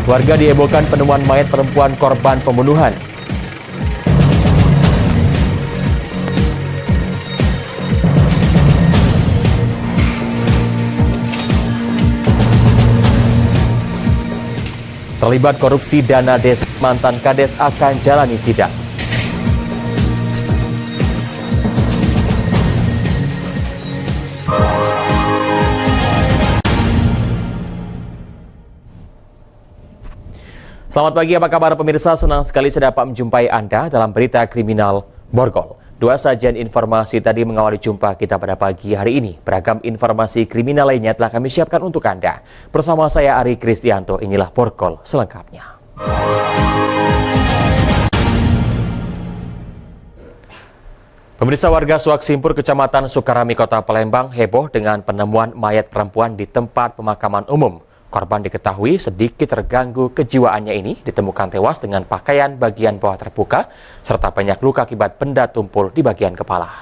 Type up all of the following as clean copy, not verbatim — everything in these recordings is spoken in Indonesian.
Warga dihebohkan penemuan mayat perempuan korban pembunuhan. Terlibat korupsi dana desa, mantan Kades akan jalani sidang. Selamat pagi, apa kabar pemirsa? Senang sekali saya dapat menjumpai Anda dalam berita kriminal Borgol. Dua sajian informasi tadi mengawali jumpa kita pada pagi hari ini. Beragam informasi kriminal lainnya telah kami siapkan untuk Anda. Bersama saya Ari Kristianto, inilah Borgol selengkapnya. Pemirsa, warga Suaksimpur, Kecamatan Sukarami, Kota Palembang heboh dengan penemuan mayat perempuan di tempat pemakaman umum. Korban diketahui sedikit terganggu kejiwaannya ini ditemukan tewas dengan pakaian bagian bawah terbuka serta banyak luka akibat benda tumpul di bagian kepala.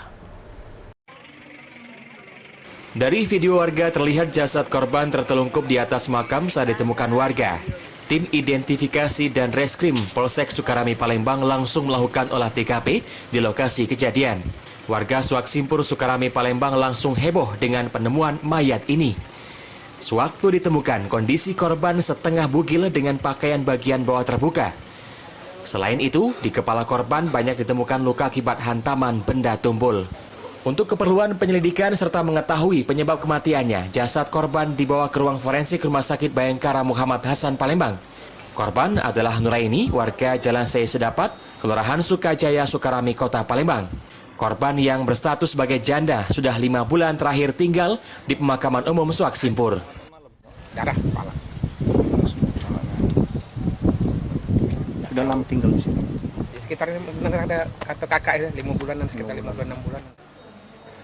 Dari video warga terlihat jasad korban tertelungkup di atas makam saat ditemukan warga. Tim identifikasi dan reskrim Polsek Sukarami Palembang langsung melakukan olah TKP di lokasi kejadian. Warga Suaksimpur Sukarami Palembang langsung heboh dengan penemuan mayat ini. Sewaktu ditemukan, kondisi korban setengah bugil dengan pakaian bagian bawah terbuka. Selain itu, di kepala korban banyak ditemukan luka akibat hantaman benda tumpul. Untuk keperluan penyelidikan serta mengetahui penyebab kematiannya, jasad korban dibawa ke ruang forensik Rumah Sakit Bayangkara Muhammad Hasan Palembang. Korban adalah Nuraini, warga Jalan Sei Sedapat, Kelurahan Sukajaya, Sukarami, Kota Palembang. Korban yang berstatus sebagai janda sudah 5 bulan terakhir tinggal di pemakaman umum Suaksimpur. Darah kepala. Sudah lama tinggal di sini. Di sekitar ada kata kakak 5 bulanan, sekitar 5 bulan 6 bulan.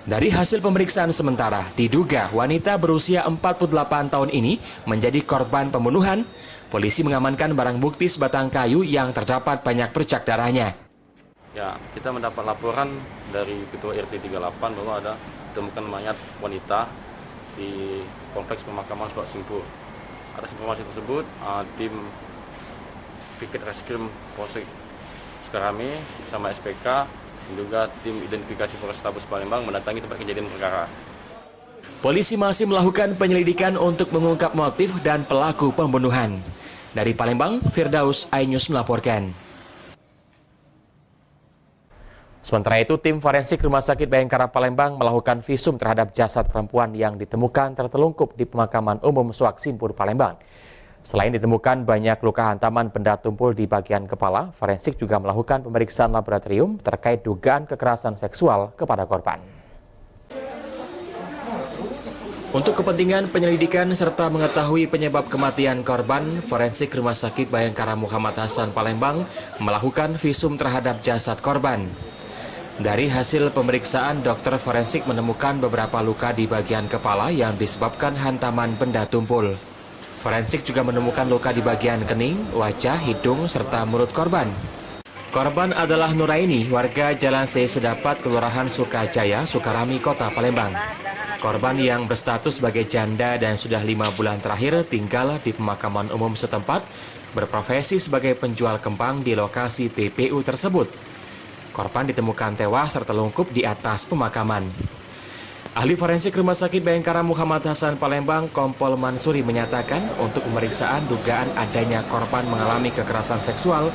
Dari hasil pemeriksaan sementara, diduga wanita berusia 48 tahun ini menjadi korban pembunuhan. Polisi mengamankan barang bukti sebatang kayu yang terdapat banyak bercak darahnya. Ya, kita mendapat laporan dari Ketua RT 38 bahwa ada ditemukan mayat wanita di kompleks pemakaman Suaksimpur. Atas informasi tersebut, tim Piket Reskrim Polsek Sukarami bersama SPK dan juga tim identifikasi Polrestabes Palembang mendatangi tempat kejadian perkara. Polisi masih melakukan penyelidikan untuk mengungkap motif dan pelaku pembunuhan. Dari Palembang, Firdaus iNews melaporkan. Sementara itu, tim forensik Rumah Sakit Bayangkara Palembang melakukan visum terhadap jasad perempuan yang ditemukan tertelungkup di pemakaman umum Suaksimpur Palembang. Selain ditemukan banyak luka hantaman benda tumpul di bagian kepala, forensik juga melakukan pemeriksaan laboratorium terkait dugaan kekerasan seksual kepada korban. Untuk kepentingan penyelidikan serta mengetahui penyebab kematian korban, forensik Rumah Sakit Bayangkara Muhammad Hasan Palembang melakukan visum terhadap jasad korban. Dari hasil pemeriksaan, dokter forensik menemukan beberapa luka di bagian kepala yang disebabkan hantaman benda tumpul. Forensik juga menemukan luka di bagian kening, wajah, hidung, serta mulut korban. Korban adalah Nuraini, warga Jalan Sei Sedapat, Kelurahan Sukajaya, Sukarami, Kota Palembang. Korban yang berstatus sebagai janda dan sudah 5 bulan terakhir tinggal di pemakaman umum setempat, berprofesi sebagai penjual kembang di lokasi TPU tersebut. Korban ditemukan tewas tertelungkup di atas pemakaman. Ahli forensik Rumah Sakit Bayangkara Muhammad Hasan Palembang, Kompol Mansuri menyatakan untuk pemeriksaan dugaan adanya korban mengalami kekerasan seksual,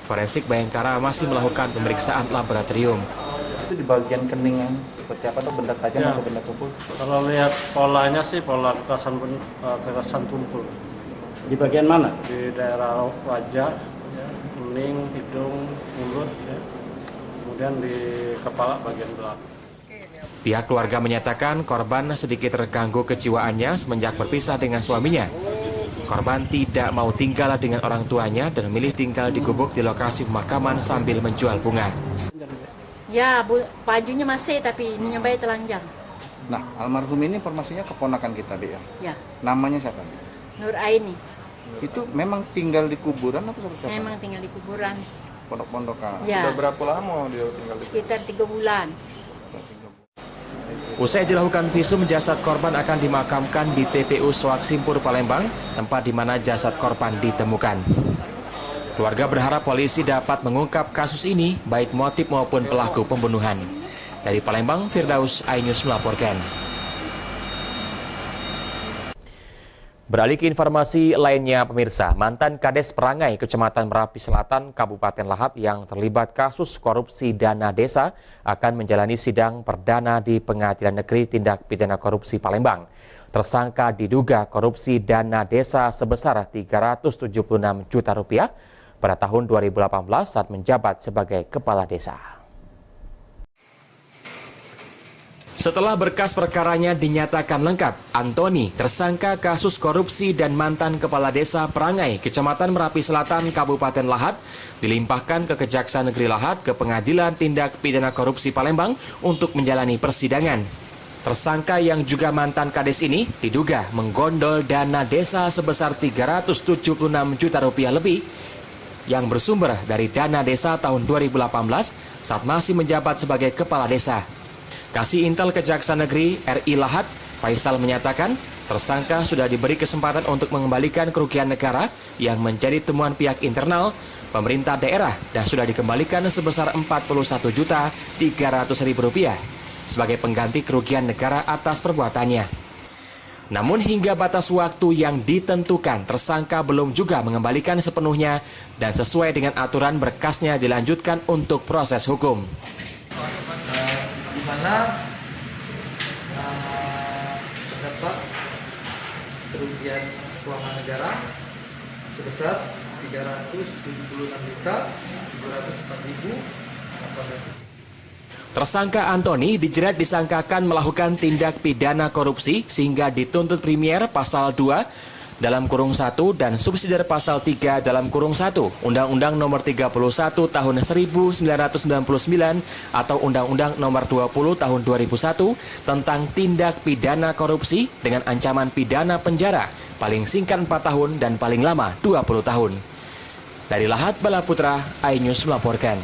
forensik Bayangkara masih melakukan pemeriksaan laboratorium. Itu di bagian keningan seperti apa tuh, benda tajam atau benda tumpul? Kalau lihat polanya sih pola kekerasan tumpul. Di bagian mana? Di daerah wajah, ya, kening, hidung, mulut, ya. Kemudian di kepala bagian belakang. Pihak keluarga menyatakan korban sedikit terganggu kejiwaannya semenjak berpisah dengan suaminya. Korban tidak mau tinggal dengan orang tuanya dan memilih tinggal di gubuk di lokasi pemakaman sambil menjual bunga. Ya, bajunya masih tapi ininya bayi telanjang. Nah, almarhum ini informasinya keponakan kita, Dek, ya? Ya, Namanya siapa? Nuraini. Itu memang tinggal di kuburan atau seperti apa? Memang tinggal di kuburan. Pondok-pondokan. Ya. Sudah berapa lama dia tinggal di Sekitar 3 bulan. Usai dilakukan visum, jasad korban akan dimakamkan di TPU Soak Simpur, Palembang, tempat di mana jasad korban ditemukan. Keluarga berharap polisi dapat mengungkap kasus ini, baik motif maupun pelaku pembunuhan. Dari Palembang, Firdaus, iNews melaporkan. Beralih ke informasi lainnya, pemirsa, mantan Kades Perangai, Kecamatan Merapi Selatan, Kabupaten Lahat yang terlibat kasus korupsi dana desa akan menjalani sidang perdana di Pengadilan Negeri Tindak Pidana Korupsi Palembang. Tersangka diduga korupsi dana desa sebesar Rp376 juta pada tahun 2018 saat menjabat sebagai kepala desa. Setelah berkas perkaranya dinyatakan lengkap, Antoni, tersangka kasus korupsi dan mantan kepala desa Perangai, Kecamatan Merapi Selatan, Kabupaten Lahat, dilimpahkan ke Kejaksaan Negeri Lahat ke Pengadilan Tindak Pidana Korupsi Palembang untuk menjalani persidangan. Tersangka yang juga mantan Kades ini diduga menggondol dana desa sebesar Rp376 juta lebih yang bersumber dari dana desa tahun 2018 saat masih menjabat sebagai kepala desa. Kasih Intel Kejaksaan Negeri RI Lahat, Faisal menyatakan tersangka sudah diberi kesempatan untuk mengembalikan kerugian negara yang menjadi temuan pihak internal pemerintah daerah dan sudah dikembalikan sebesar Rp41.300.000 sebagai pengganti kerugian negara atas perbuatannya. Namun hingga batas waktu yang ditentukan, tersangka belum juga mengembalikan sepenuhnya dan sesuai dengan aturan berkasnya dilanjutkan untuk proses hukum. Di mana terdapat kerugian keuangan negara sebesar Rp376.704.000. Tersangka Antoni dijerat disangkakan melakukan tindak pidana korupsi sehingga dituntut Premier pasal 2 dalam kurung 1 dan subsidiar pasal 3 dalam kurung 1 Undang-Undang Nomor 31 Tahun 1999 atau Undang-Undang Nomor 20 Tahun 2001 tentang tindak pidana korupsi dengan ancaman pidana penjara paling singkat 4 tahun dan paling lama 20 tahun. Dari Lahat, Bala Putra, iNews melaporkan.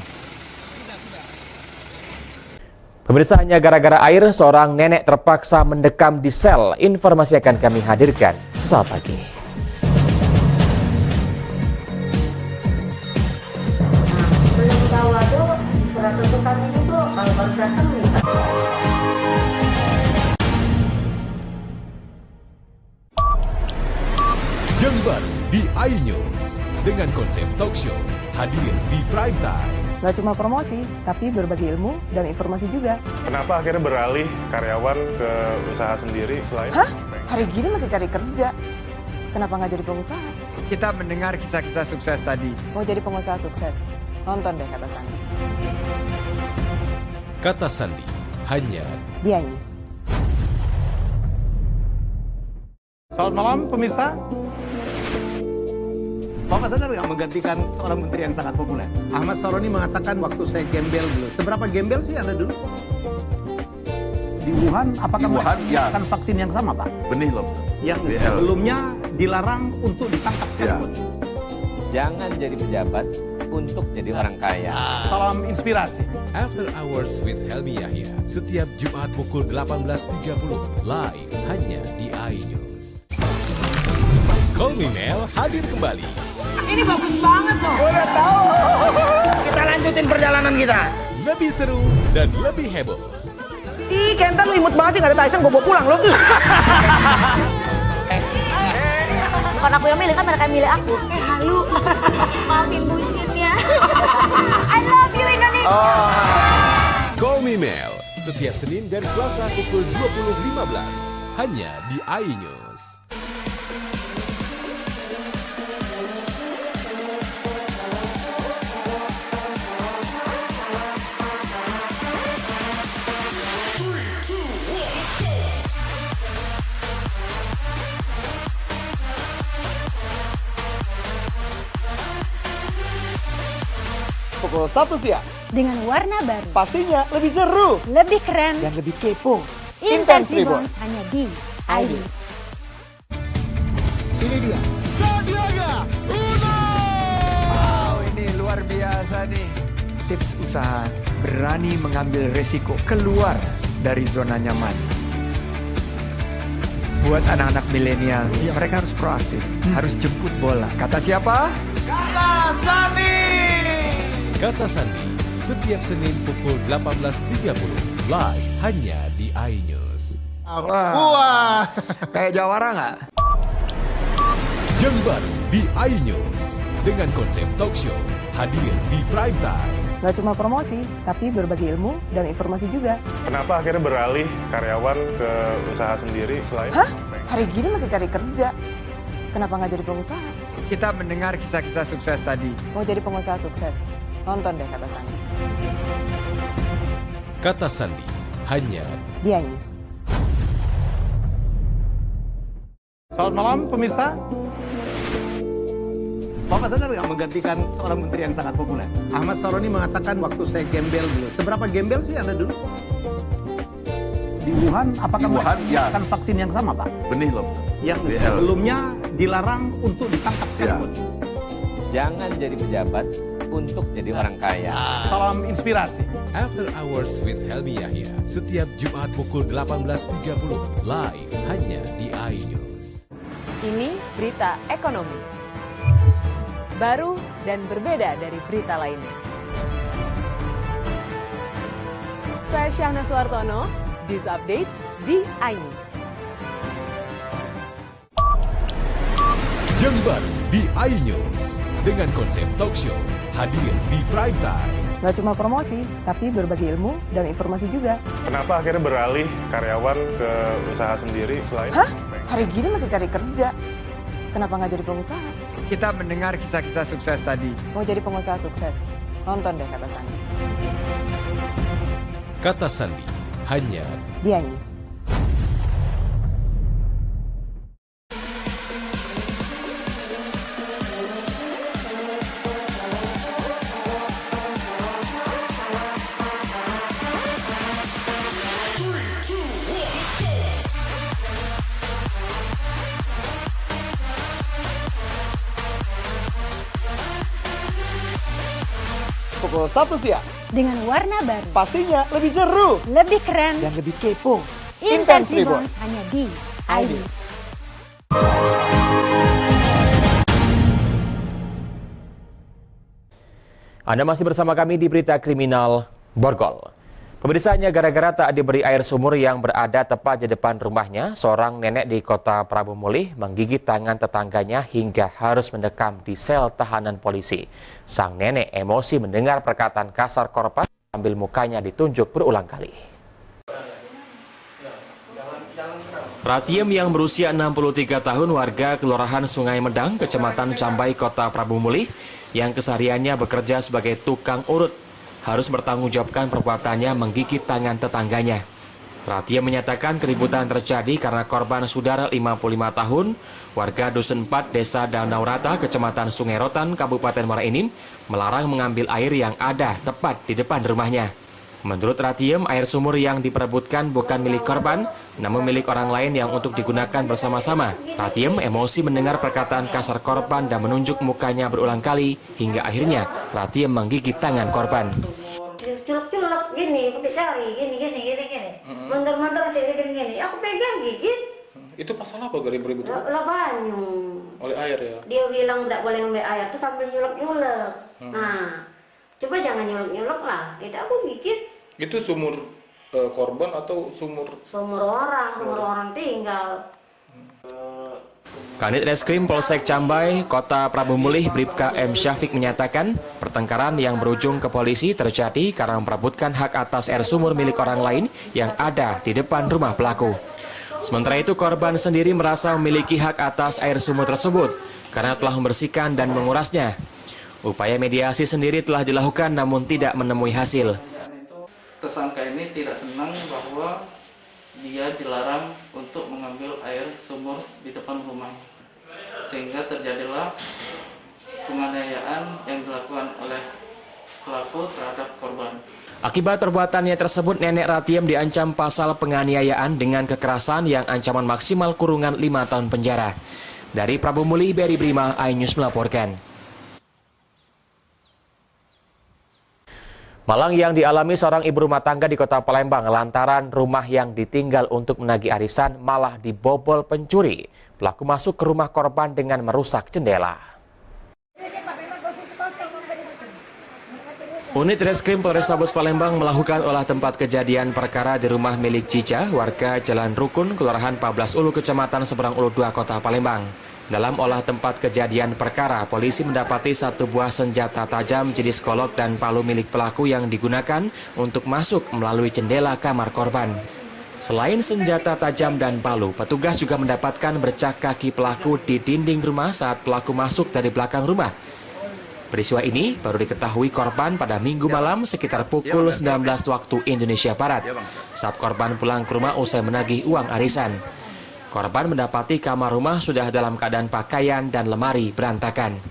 Pemirsa, hanya gara-gara air, seorang nenek terpaksa mendekam di sel. Informasi akan kami hadirkan sesaat lagi. Belum tahu aja, surat tuntutan itu tuh kalau baru datang nih. Yang baru di iNews dengan konsep talk show hadir di prime time. Nggak cuma promosi, tapi berbagi ilmu dan informasi juga. Kenapa akhirnya beralih karyawan ke usaha sendiri selain... Hah? Hari gini masih cari kerja. Kenapa nggak jadi pengusaha? Kita mendengar kisah-kisah sukses tadi. Mau jadi pengusaha sukses? Nonton deh Kata Sandi. Kata Sandi, hanya di iNews. Selamat malam pemirsa. Bapak sadar nggak menggantikan seorang menteri yang sangat populer? Ahmad Saroni mengatakan waktu saya gembel dulu. Seberapa gembel sih Anda dulu? Di Wuhan, apakah menggunakan vaksin yang sama, Pak? Benih lobster. Yang sebelumnya dilarang untuk ditangkap sekalipun. Jangan jadi pejabat untuk jadi orang kaya. Salam inspirasi. After Hours with Helmi Yahya, setiap Jumat pukul 18.30, live hanya di iNews. Call Me Mel hadir kembali. Ini bagus banget loh. Udah tahu. Kita lanjutin perjalanan kita. Lebih seru dan lebih heboh. Ih, Kenta lu imut banget sih, gak ada Tyson, gue bawa pulang loh. Bukan aku yang milih, kan mereka yang milih aku. Halu. Maafin bucin ya. I love you Indonesia. Call Me Mel, setiap Senin dan Selasa pukul 20.15, hanya di iNews. Pukul 1 siang. Dengan warna baru. Pastinya lebih seru. Lebih keren. Dan lebih kepo. Intense Reborns hanya di iNews. Ini dia. Sandiaga Uno. Wow, ini luar biasa nih. Tips usaha, berani mengambil resiko, keluar dari zona nyaman. Buat anak-anak milenial, ya mereka harus proaktif, harus jemput bola. Kata siapa? Kata Sandi. Kata Sandi, setiap Senin pukul 18.30, live hanya di iNews. Wah, kayak jawara nggak? Yang baru di iNews, dengan konsep talk show, hadir di prime time. Gak cuma promosi, tapi berbagi ilmu dan informasi juga. Kenapa akhirnya beralih karyawan ke usaha sendiri selain? Hah? Hari gini masih cari kerja. Kenapa nggak jadi pengusaha? Kita mendengar kisah-kisah sukses tadi. Mau jadi pengusaha sukses? Nonton deh Kata Sandi. Kata Sandi, hanya Di iNews. Selamat malam pemirsa. Bapak sadar nggak menggantikan seorang menteri yang sangat populer? Ahmad Saroni mengatakan waktu saya gembel dulu. Seberapa gembel sih Anda dulu? Di Wuhan, apakah menggunakan vaksin yang sama, Pak? Benih loh. Yang sebelumnya dilarang untuk ditangkap sekalipun. Jangan jadi pejabat untuk jadi orang kaya. Salam inspirasi. After Hours with Helmi Yahya, setiap Jumat pukul 18.30, live hanya di iNews. Ini berita ekonomi. Baru dan berbeda dari berita lainnya. Saya Syahna Suartono, This Update di iNews. Yang baru di iNews, dengan konsep talk show, hadir di prime time. Gak cuma promosi, tapi berbagi ilmu dan informasi juga. Kenapa akhirnya beralih karyawan ke usaha sendiri selain? Hah? Hari gini masih cari kerja. Kenapa nggak jadi pengusaha? Kita mendengar kisah-kisah sukses tadi. Mau jadi pengusaha sukses? Nonton deh Kata Sandi. Kata Sandi, hanya Di iNews. Pukul 1 siang. Dengan warna baru. Pastinya lebih seru. Lebih keren. Dan lebih kepo. Intense Reborns hanya di iNews. Anda masih bersama kami di Berita Kriminal Borgol. Pemirsanya, gara-gara tak diberi air sumur yang berada tepat di depan rumahnya, seorang nenek di kota Prabu Mulih menggigit tangan tetangganya hingga harus mendekam di sel tahanan polisi. Sang nenek emosi mendengar perkataan kasar korban sambil mukanya ditunjuk berulang kali. Ratiem yang berusia 63 tahun, warga Kelurahan Sungai Medang, Kecamatan Cambai, Kota Prabu Mulih, yang kesehariannya bekerja sebagai tukang urut, harus bertanggungjawabkan perbuatannya menggigit tangan tetangganya. Ratiem menyatakan keributan terjadi karena korban saudara 55 tahun, warga Dusun 4, Desa Danau Rata, Kecamatan Sungai Rotan, Kabupaten Muara Enim, melarang mengambil air yang ada tepat di depan rumahnya. Menurut Ratiem, air sumur yang diperebutkan bukan milik korban, namun milik orang lain yang untuk digunakan bersama-sama. Ratiem emosi mendengar perkataan kasar korban dan menunjuk mukanya berulang kali, hingga akhirnya Ratiem menggigit tangan korban. Culek-culek gini, pakai cari gini. Mendeng-mendeng sih gini. Aku pegang gigit. Itu pasal apa gak ribut-ribut? Lah banyu. Oleh air ya? Dia bilang tidak boleh ngambil air tuh sambil nyulek-nyulek. Nah, coba jangan nyulek-nyulek lah. Itu aku gigit. Itu sumur korban atau sumur? Sumur orang tinggal. Kanit Reskrim Polsek Cambai, Kota Prabu Mulih, Bribka M. Syafiq menyatakan pertengkaran yang berujung ke polisi terjadi karena memperebutkan hak atas air sumur milik orang lain yang ada di depan rumah pelaku. Sementara itu, korban sendiri merasa memiliki hak atas air sumur tersebut karena telah membersihkan dan mengurasnya. Upaya mediasi sendiri telah dilakukan namun tidak menemui hasil. Tersangka ini tidak senang bahwa dia dilarang untuk mengambil air sumur di depan rumah, sehingga terjadilah penganiayaan yang dilakukan oleh pelaku terhadap korban. Akibat perbuatannya tersebut, nenek Ratiem diancam pasal penganiayaan dengan kekerasan yang ancaman maksimal kurungan 5 tahun penjara. Dari Prabu Mulih, Beri Brima, iNews melaporkan. Malang yang dialami seorang ibu rumah tangga di kota Palembang lantaran rumah yang ditinggal untuk menagih arisan malah dibobol pencuri. Pelaku masuk ke rumah korban dengan merusak jendela. Unit Reskrim Polrestabes Palembang melakukan olah tempat kejadian perkara di rumah milik Cica, warga Jalan Rukun, Kelurahan 14 Ulu, Kecamatan Seberang Ulu 2, Kota Palembang. Dalam olah tempat kejadian perkara, polisi mendapati satu buah senjata tajam jenis golok dan palu milik pelaku yang digunakan untuk masuk melalui jendela kamar korban. Selain senjata tajam dan palu, petugas juga mendapatkan bercak kaki pelaku di dinding rumah saat pelaku masuk dari belakang rumah. Peristiwa ini baru diketahui korban pada Minggu malam sekitar pukul 19 waktu Indonesia Barat, saat korban pulang ke rumah usai menagih uang arisan. Korban mendapati kamar rumah sudah dalam keadaan pakaian dan lemari berantakan.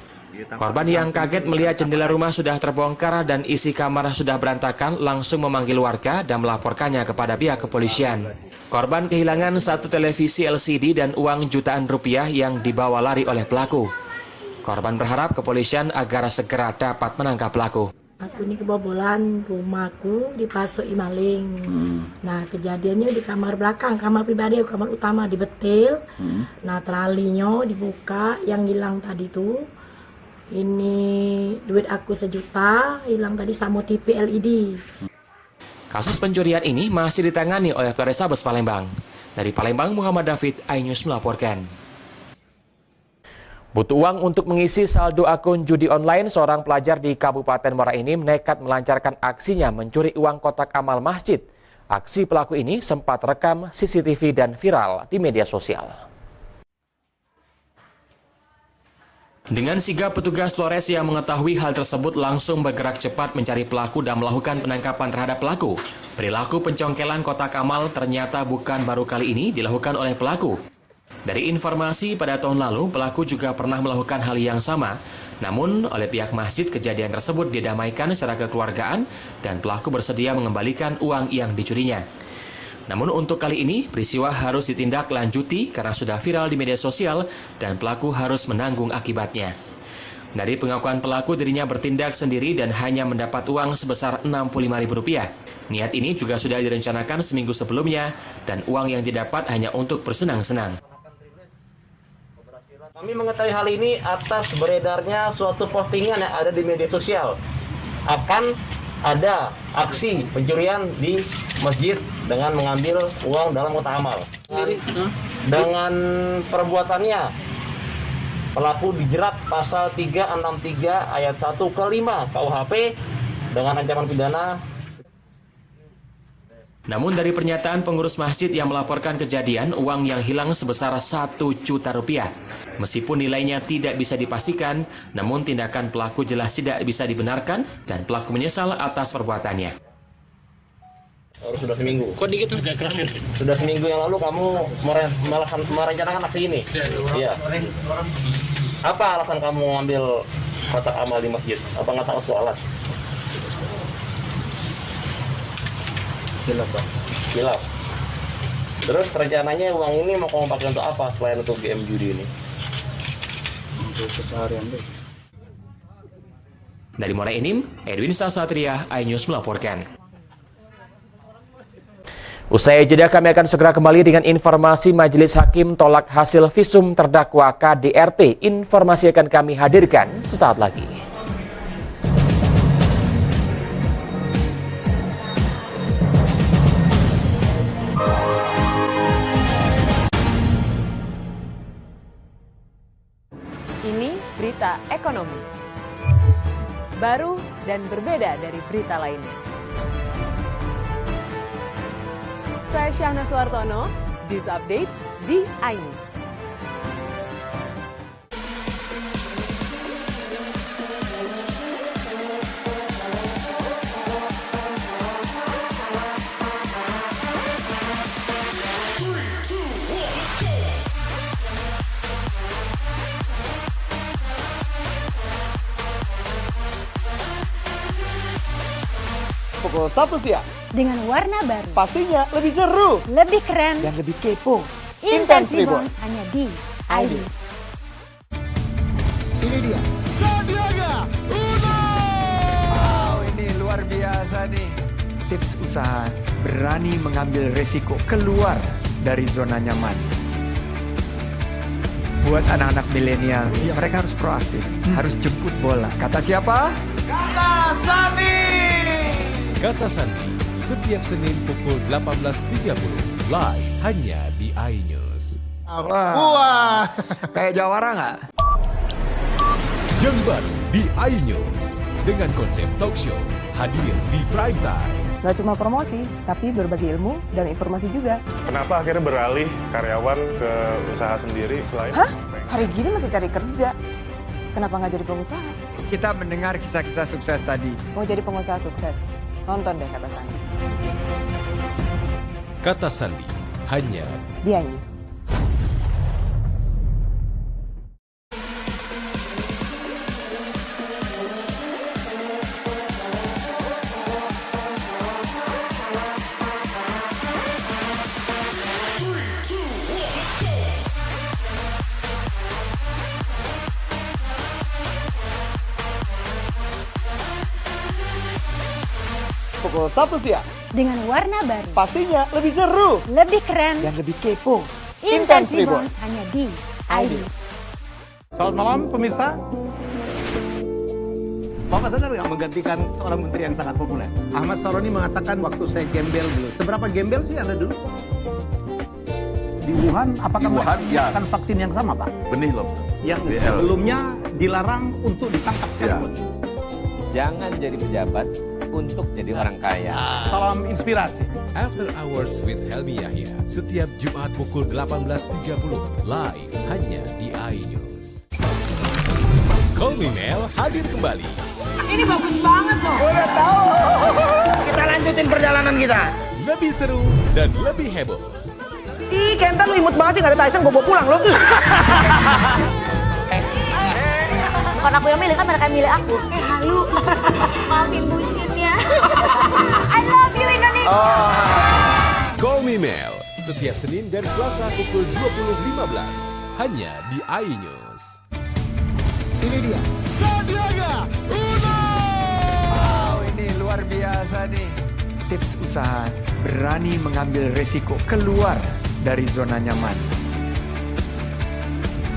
Korban yang kaget melihat jendela rumah sudah terbongkar dan isi kamar sudah berantakan langsung memanggil warga dan melaporkannya kepada pihak kepolisian. Korban kehilangan satu televisi LCD dan uang jutaan rupiah yang dibawa lari oleh pelaku. Korban berharap kepolisian agar segera dapat menangkap pelaku. Aku ini kebobolan rumahku dipasuki maling. Nah kejadiannya di kamar belakang, kamar pribadi, kamar utama dibetil. Nah tralinya dibuka, yang hilang tadi tuh ini duit aku 1 juta, hilang tadi sama TV LED. Kasus pencurian ini masih ditangani oleh Polrestabes Palembang. Dari Palembang, Muhammad David, iNews melaporkan. Butuh uang untuk mengisi saldo akun judi online, seorang pelajar di Kabupaten Muara Enim nekat melancarkan aksinya mencuri uang kotak amal masjid. Aksi pelaku ini sempat rekam CCTV dan viral di media sosial. Dengan sigap, petugas Polres yang mengetahui hal tersebut langsung bergerak cepat mencari pelaku dan melakukan penangkapan terhadap pelaku. Perilaku pencongkelan kotak amal ternyata bukan baru kali ini dilakukan oleh pelaku. Dari informasi pada tahun lalu, pelaku juga pernah melakukan hal yang sama. Namun, oleh pihak masjid, kejadian tersebut didamaikan secara kekeluargaan dan pelaku bersedia mengembalikan uang yang dicurinya. Namun untuk kali ini, peristiwa harus ditindaklanjuti karena sudah viral di media sosial dan pelaku harus menanggung akibatnya. Dari pengakuan pelaku, dirinya bertindak sendiri dan hanya mendapat uang sebesar Rp65.000. Niat ini juga sudah direncanakan seminggu sebelumnya dan uang yang didapat hanya untuk bersenang-senang. Kami mengetahui hal ini atas beredarnya suatu postingan yang ada di media sosial. Akan ada aksi pencurian di masjid dengan mengambil uang dalam kotak amal. Dengan perbuatannya, pelaku dijerat pasal 363 ayat 1 ke 5 KUHP dengan ancaman pidana. Namun dari pernyataan pengurus masjid yang melaporkan kejadian, uang yang hilang sebesar Rp1 juta. Meskipun nilainya tidak bisa dipastikan, namun tindakan pelaku jelas tidak bisa dibenarkan dan pelaku menyesal atas perbuatannya. Sudah seminggu. Kok dikit? Sudah seminggu yang lalu kamu merencanakan aksi ini? Iya. Apa alasan kamu mengambil kotak amal di masjid? Apa nggak tahu soalan? Hilaf. Terus rencananya uang ini mau kamu pakai untuk apa selain untuk game judi ini? Untuk keseharian deh. Dari Muara Enim, Edwin Sasatria, iNews melaporkan. Usai jeda, kami akan segera kembali dengan informasi Majelis Hakim tolak hasil visum terdakwa KDRT. Informasi akan kami hadirkan sesaat lagi. Ini berita ekonomi. Baru dan berbeda dari berita lainnya. Saya Syahna Suartono, This Update di iNews. Pukul 1 siang. Dengan warna baru. Pastinya lebih seru. Lebih keren. Dan lebih kepo. Intense Reborn hanya di iNews. Ini dia. Sandiaga Uno. Wow, ini luar luar biasa nih. Tips usaha, berani mengambil resiko, keluar dari zona nyaman. Buat anak-anak milenial, mereka harus proaktif, harus jemput bola. Kata siapa? Kata Sandi. Kata Sandi, setiap Senin pukul 18.30, live hanya di iNews. Wah, kayak jawara nggak? Yang baru di iNews, dengan konsep talk show, hadir di prime time. Gak cuma promosi, tapi berbagi ilmu dan informasi juga. Kenapa akhirnya beralih karyawan ke usaha sendiri selain? Hah? Hari gini masih cari kerja. Kenapa nggak jadi pengusaha? Kita mendengar kisah-kisah sukses tadi. Mau jadi pengusaha sukses? Nonton deh Kata Sandi. Kata Sandi, hanya di iNews. Pukul 1 siang. Dengan warna baru. Pastinya lebih seru. Lebih keren. Dan lebih kepo. Intense Reborn hanya di iNews. Selamat malam pemirsa. Bapak sadar nggak menggantikan seorang menteri yang sangat populer? Ahmad Saroni mengatakan waktu saya gembel dulu. Seberapa gembel sih Anda dulu? Di Wuhan, apakah ya. akan vaksin yang sama, Pak? Benih lobster. Yang sebelumnya dilarang untuk ditangkap sekarang. Jangan jadi pejabat untuk jadi orang kaya. Salam inspirasi. After Hours with Helmi Yahya, setiap Jumat pukul 18.30, live hanya di iNews. Call Me Mel hadir kembali. Ini bagus banget loh. Udah tahu. Kita lanjutin perjalanan kita. Lebih seru dan lebih heboh. Ih, Kenta lu imut banget sih, gak ada Tyson, gue bawa pulang lo. Bukan aku yang milih, kan mereka yang milih aku. Halu. Maafin bucin ya. I love you Indonesia. Call Me Mel, setiap Senin dan Selasa pukul 20.15, hanya di iNews. Ini dia. Sandiaga Uno. Wow, ini luar biasa nih. Tips usaha, berani mengambil resiko, keluar dari zona nyaman.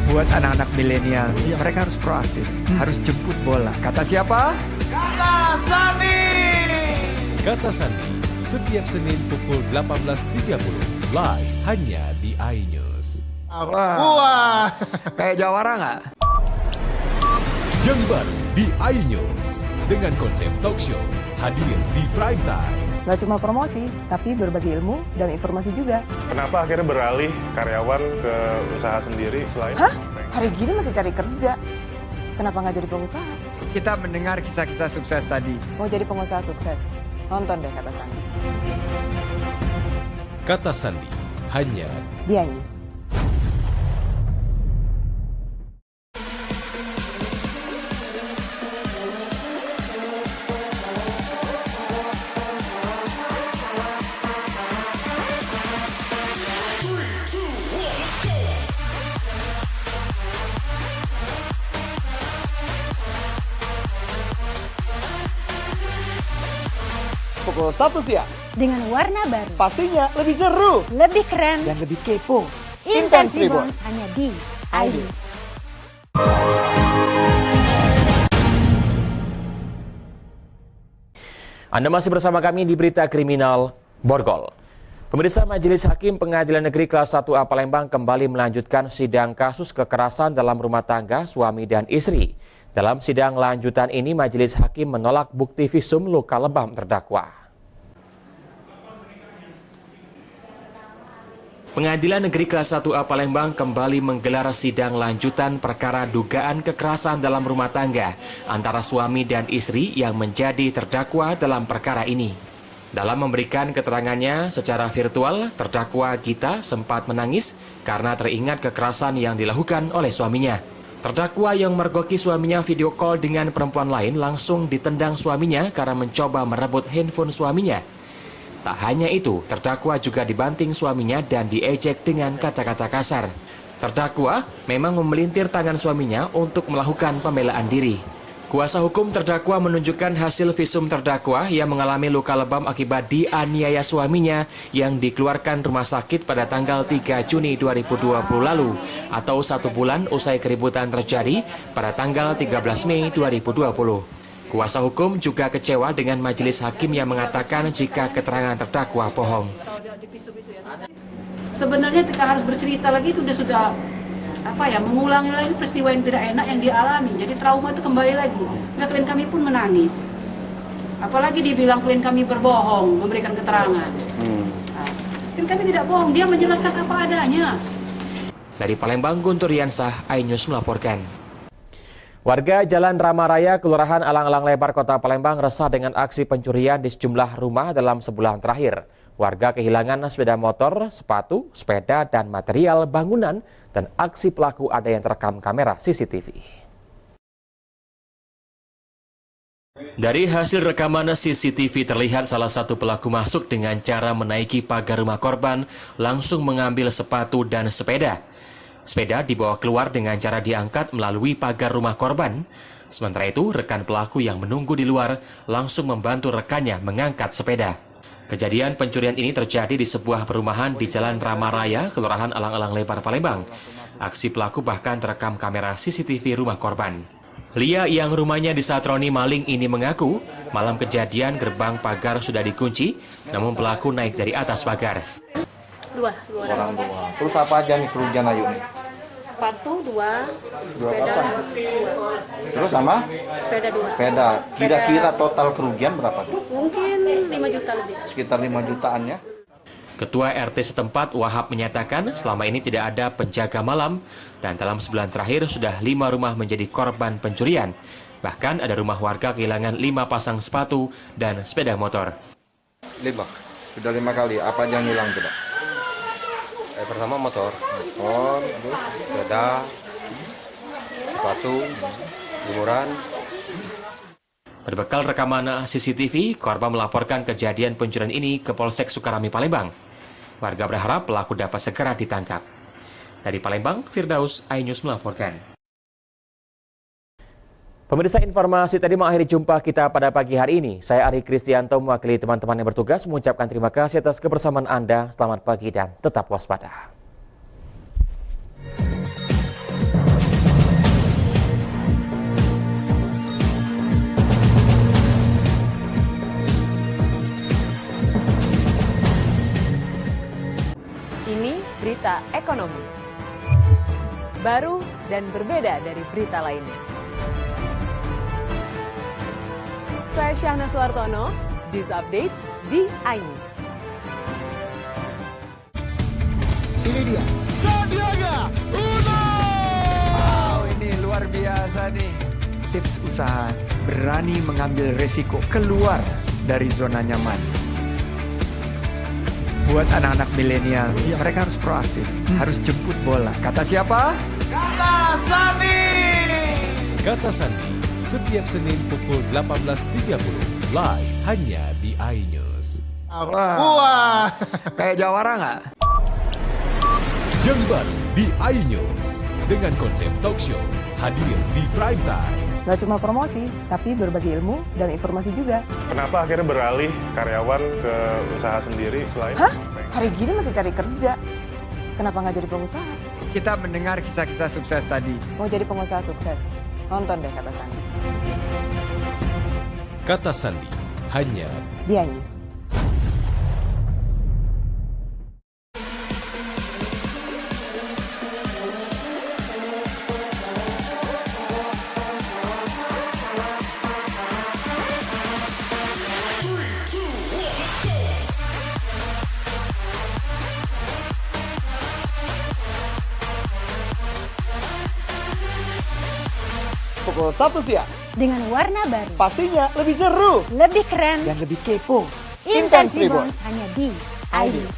Buat anak-anak milenial, mereka harus proaktif, harus jemput bola. Kata siapa? Kata Sandi. Kata Sandi, setiap Senin pukul 18.30, live hanya di iNews. Wah, kayak jawara nggak? Yang baru di iNews, dengan konsep talk show, hadir di prime time. Gak cuma promosi, tapi berbagi ilmu dan informasi juga. Kenapa akhirnya beralih karyawan ke usaha sendiri selain? Hah? Hari gini masih cari kerja. Kenapa nggak jadi pengusaha? Kita mendengar kisah-kisah sukses tadi. Mau jadi pengusaha sukses? Nonton deh Kata Sandi. Kata Sandi, hanya di iNews. Pukul 1 siang. Dengan warna baru. Pastinya lebih seru. Lebih keren. Dan lebih kepo. Intense Reborn hanya di iNews. Anda masih bersama kami di Berita Kriminal Borgol. Pemirsa, Majelis Hakim Pengadilan Negeri Kelas 1A Palembang kembali melanjutkan sidang kasus kekerasan dalam rumah tangga suami dan istri. Dalam sidang lanjutan ini, Majelis Hakim menolak bukti visum luka lebam terdakwa. Pengadilan Negeri Kelas 1A Palembang kembali menggelar sidang lanjutan perkara dugaan kekerasan dalam rumah tangga antara suami dan istri yang menjadi terdakwa dalam perkara ini. Dalam memberikan keterangannya secara virtual, terdakwa Gita sempat menangis karena teringat kekerasan yang dilakukan oleh suaminya. Terdakwa yang mergoki suaminya video call dengan perempuan lain langsung ditendang suaminya karena mencoba merebut handphone suaminya. Tak hanya itu, terdakwa juga dibanting suaminya dan diejek dengan kata-kata kasar. Terdakwa memang memelintir tangan suaminya untuk melakukan pembelaan diri. Kuasa hukum terdakwa menunjukkan hasil visum terdakwa yang mengalami luka lebam akibat dianiaya suaminya yang dikeluarkan rumah sakit pada tanggal 3 Juni 2020 lalu atau 1 bulan usai keributan terjadi pada tanggal 13 Mei 2020. Kuasa hukum juga kecewa dengan majelis hakim yang mengatakan jika keterangan terdakwa bohong. Sebenarnya kita harus bercerita lagi itu sudah mengulangi lagi peristiwa yang tidak enak yang dialami. Jadi trauma itu kembali lagi. Nah, klien kami pun menangis. Apalagi dibilang klien kami berbohong, memberikan keterangan. Klien kami tidak bohong, dia menjelaskan apa adanya. Dari Palembang, Guntur Yansah, iNews melaporkan. Warga Jalan Rama Raya, Kelurahan Alang-Alang Lebar, Kota Palembang resah dengan aksi pencurian di sejumlah rumah dalam sebulan terakhir. Warga kehilangan sepeda motor, sepatu, sepeda, dan material bangunan, dan aksi pelaku ada yang terekam kamera CCTV. Dari hasil rekaman CCTV terlihat salah satu pelaku masuk dengan cara menaiki pagar rumah korban, langsung mengambil sepatu dan sepeda. Sepeda dibawa keluar dengan cara diangkat melalui pagar rumah korban. Sementara itu, rekan pelaku yang menunggu di luar langsung membantu rekannya mengangkat sepeda. Kejadian pencurian ini terjadi di sebuah perumahan di Jalan Rama Raya, Kelurahan Alang-Alang Lebar, Palembang. Aksi pelaku bahkan terekam kamera CCTV rumah korban. Lia yang rumahnya disatroni maling ini mengaku, malam kejadian gerbang pagar sudah dikunci, namun pelaku naik dari atas pagar. Dua orang. Terus apa aja nih kerugian Ayu nih? Sepatu 2, sepeda 2. Terus sama? Sepeda 2. Sepeda. Kira-kira total kerugian berapa tuh? Mungkin 5 juta lebih. Sekitar 5 jutaan ya. Ketua RT setempat Wahab menyatakan selama ini tidak ada penjaga malam dan dalam sebulan terakhir sudah 5 rumah menjadi korban pencurian. Bahkan ada rumah warga kehilangan 5 pasang sepatu dan sepeda motor. 5? Sudah 5 kali. Apa aja yang hilang coba? Pertama motor, sepeda, sepatu, jemuran. Berbekal rekaman CCTV, korban melaporkan kejadian pencurian ini ke Polsek Sukarami, Palembang. Warga berharap pelaku dapat segera ditangkap. Dari Palembang, Firdaus, iNews melaporkan. Pemirsa, informasi tadi mengakhiri jumpa kita pada pagi hari ini. Saya Ari Kristianto mewakili teman-teman yang bertugas mengucapkan terima kasih atas kebersamaan Anda. Selamat pagi dan tetap waspada. Ini berita ekonomi. Baru dan berbeda dari berita lainnya. Saya Syahna Suartono, This Update di iNews. Ini dia, Sandiaga Uno! Wow, ini luar biasa nih. Tips usaha, berani mengambil resiko, keluar dari zona nyaman. Buat anak-anak milenial, mereka harus proaktif, harus jemput bola. Kata siapa? Kata Sandi! Kata Sandi, setiap Senin pukul 18.30, live hanya di iNews. Wah! Kayak jawara nggak? Yang baru di iNews, dengan konsep talk show, hadir di prime time. Gak cuma promosi, tapi berbagi ilmu dan informasi juga. Kenapa akhirnya beralih karyawan ke usaha sendiri selain? Hah? Hari gini masih cari kerja. Kenapa nggak jadi pengusaha? Kita mendengar kisah-kisah sukses tadi. Mau jadi pengusaha sukses? Nonton deh Kata Sandi. Kata Sandi, hanya di iNews. Pukul 1 siang. Dengan warna baru. Pastinya lebih seru. Lebih keren. Dan lebih kepo. Intense Reborn hanya di iNews.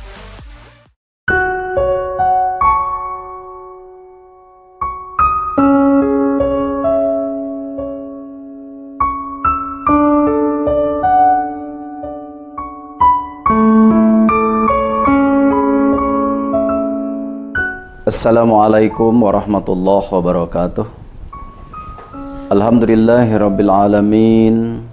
Assalamualaikum warahmatullahi wabarakatuh. Alhamdulillahirabbil alamin.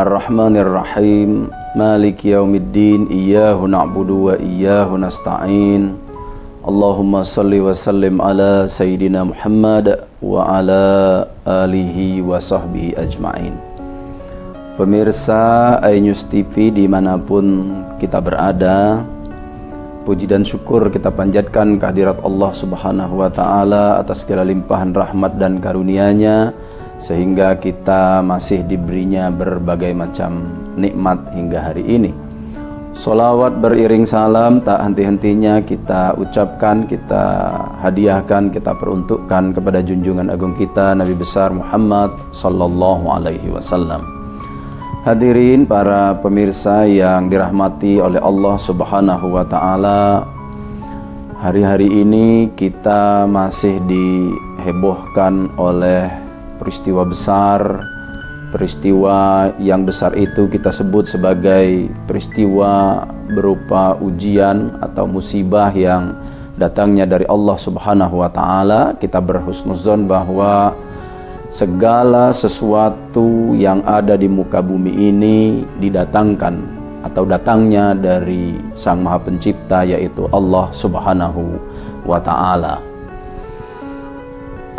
Ar-Rahmanir Rahim. Maliki yaumiddin. Iyyahu na'budu wa iyyahu nasta'in. Allahumma salli wa sallim ala Sayyidina Muhammad wa ala alihi wa sahbihi ajma'in. Pemirsa iNews TV dimanapun kita berada, puji dan syukur kita panjatkan kehadirat Allah Subhanahu wa Ta'ala atas segala limpahan rahmat dan karunia-Nya, sehingga kita masih diberinya berbagai macam nikmat hingga hari ini. Sholawat beriring salam tak henti-hentinya kita ucapkan, kita hadiahkan, kita peruntukkan kepada junjungan agung kita Nabi besar Muhammad sallallahu alaihi wasallam. Hadirin para pemirsa yang dirahmati oleh Allah Subhanahu wa Ta'ala, hari-hari ini kita masih dihebohkan oleh peristiwa besar. Peristiwa yang besar itu kita sebut sebagai peristiwa berupa ujian atau musibah yang datangnya dari Allah Subhanahu wa Ta'ala. Kita berhusnuzon bahwa segala sesuatu yang ada di muka bumi ini didatangkan atau datangnya dari Sang Maha Pencipta, yaitu Allah Subhanahu wa Ta'ala.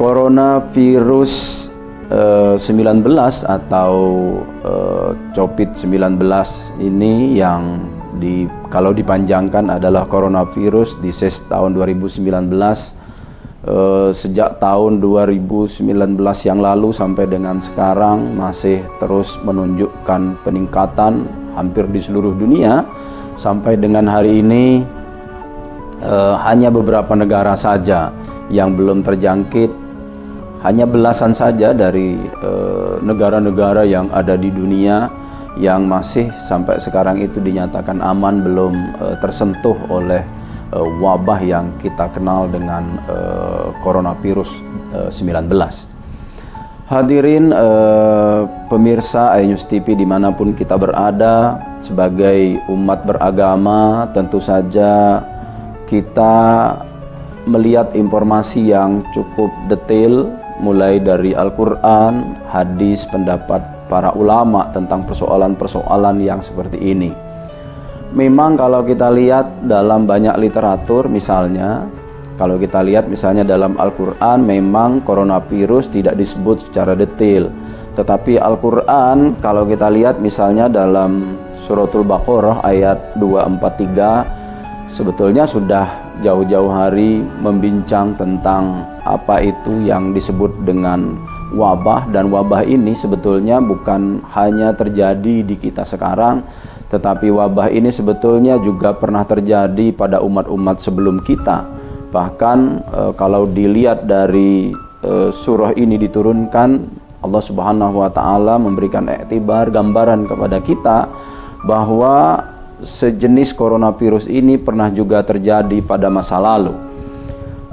Coronavirus 19 atau COVID-19 ini yang kalau dipanjangkan adalah coronavirus disease tahun 2019. Sejak tahun 2019 yang lalu sampai dengan sekarang masih terus menunjukkan peningkatan hampir di seluruh dunia. Sampai dengan hari ini hanya beberapa negara saja yang belum terjangkit, hanya belasan saja dari negara-negara yang ada di dunia yang masih sampai sekarang itu dinyatakan aman, belum tersentuh oleh wabah yang kita kenal dengan coronavirus 19. Hadirin pemirsa iNews TV dimanapun kita berada, sebagai umat beragama tentu saja kita melihat informasi yang cukup detail, mulai dari Al-Quran, hadis, pendapat para ulama tentang persoalan-persoalan yang seperti ini. Memang kalau kita lihat dalam banyak literatur, misalnya kalau kita lihat misalnya dalam Al-Quran, memang coronavirus tidak disebut secara detail. Tetapi Al-Quran kalau kita lihat misalnya dalam Suratul Baqarah ayat 243, sebetulnya sudah jauh-jauh hari membincang tentang apa itu yang disebut dengan wabah. Dan wabah ini sebetulnya bukan hanya terjadi di kita sekarang, tetapi wabah ini sebetulnya juga pernah terjadi pada umat-umat sebelum kita. Bahkan kalau dilihat dari surah ini diturunkan, Allah Subhanahu wa Ta'ala memberikan iktibar, gambaran kepada kita bahwa sejenis coronavirus ini pernah juga terjadi pada masa lalu.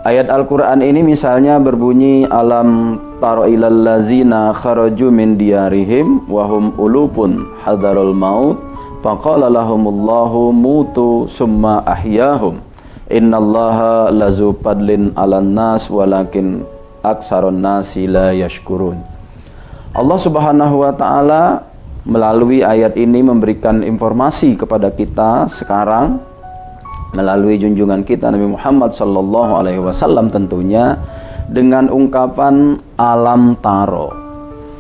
Ayat Al-Quran ini misalnya berbunyi, alam taro ilal lazina kharaju min diyarihim wahum ulupun hadarul maut faqala lahumullahu mutu summa ahyahum innallaha lazu padlin alan nas walakin aksaron nasi la yashkurun. Allah Subhanahu wa Ta'ala melalui ayat ini memberikan informasi kepada kita sekarang melalui junjungan kita Nabi Muhammad sallallahu alaihi wasallam, tentunya dengan ungkapan alam taro.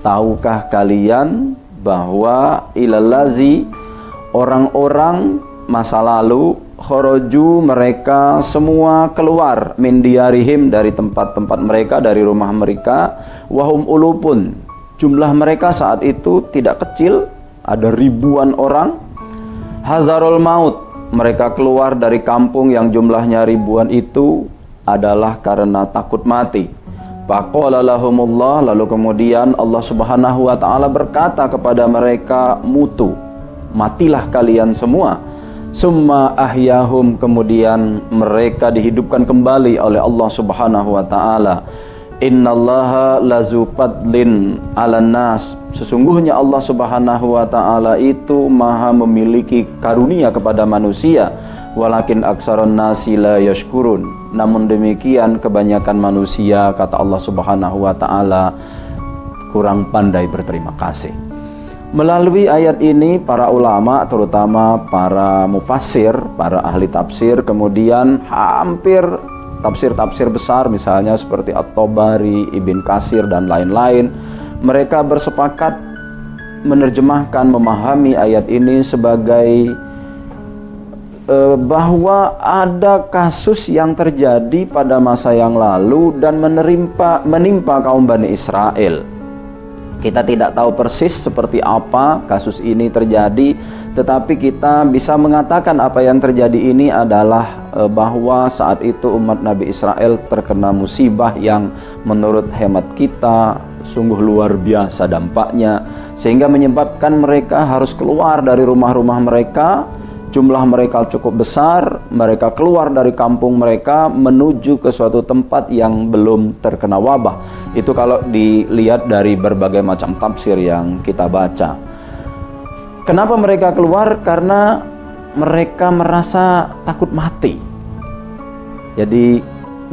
Tahukah kalian bahwa ilalazi, orang-orang masa lalu, khoroju, mereka semua keluar, min diyarihim, dari tempat-tempat mereka, dari rumah mereka, wahum ulupun, jumlah mereka saat itu tidak kecil, ada ribuan orang. Hazarul maut, mereka keluar dari kampung yang jumlahnya ribuan itu adalah karena takut mati. Faqala lahumullah, lalu kemudian Allah Subhanahu wa Ta'ala berkata kepada mereka, mutu, matilah kalian semua. Summa ahyahum, kemudian mereka dihidupkan kembali oleh Allah Subhanahu wa Ta'ala. Innallaha lazu padlin alan nas, sesungguhnya Allah Subhanahu wa Ta'ala itu maha memiliki karunia kepada manusia. Walakin aksaron nasi la yashkurun, namun demikian kebanyakan manusia, kata Allah Subhanahu wa Ta'ala, kurang pandai berterima kasih. Melalui ayat ini para ulama, terutama para mufassir, para ahli tafsir, kemudian hampir tafsir-tafsir besar misalnya seperti At-Tabari, Ibn Katsir dan lain-lain, mereka bersepakat menerjemahkan, memahami ayat ini sebagai bahwa ada kasus yang terjadi pada masa yang lalu dan menimpa kaum Bani Israel. Kita tidak tahu persis seperti apa kasus ini terjadi, tetapi kita bisa mengatakan apa yang terjadi ini adalah bahwa saat itu umat Nabi Israel terkena musibah yang menurut hemat kita sungguh luar biasa dampaknya, sehingga menyebabkan mereka harus keluar dari rumah-rumah mereka. Jumlah mereka cukup besar, mereka keluar dari kampung mereka menuju ke suatu tempat yang belum terkena wabah. Itu kalau dilihat dari berbagai macam tafsir yang kita baca. Kenapa mereka keluar? Karena mereka merasa takut mati. Jadi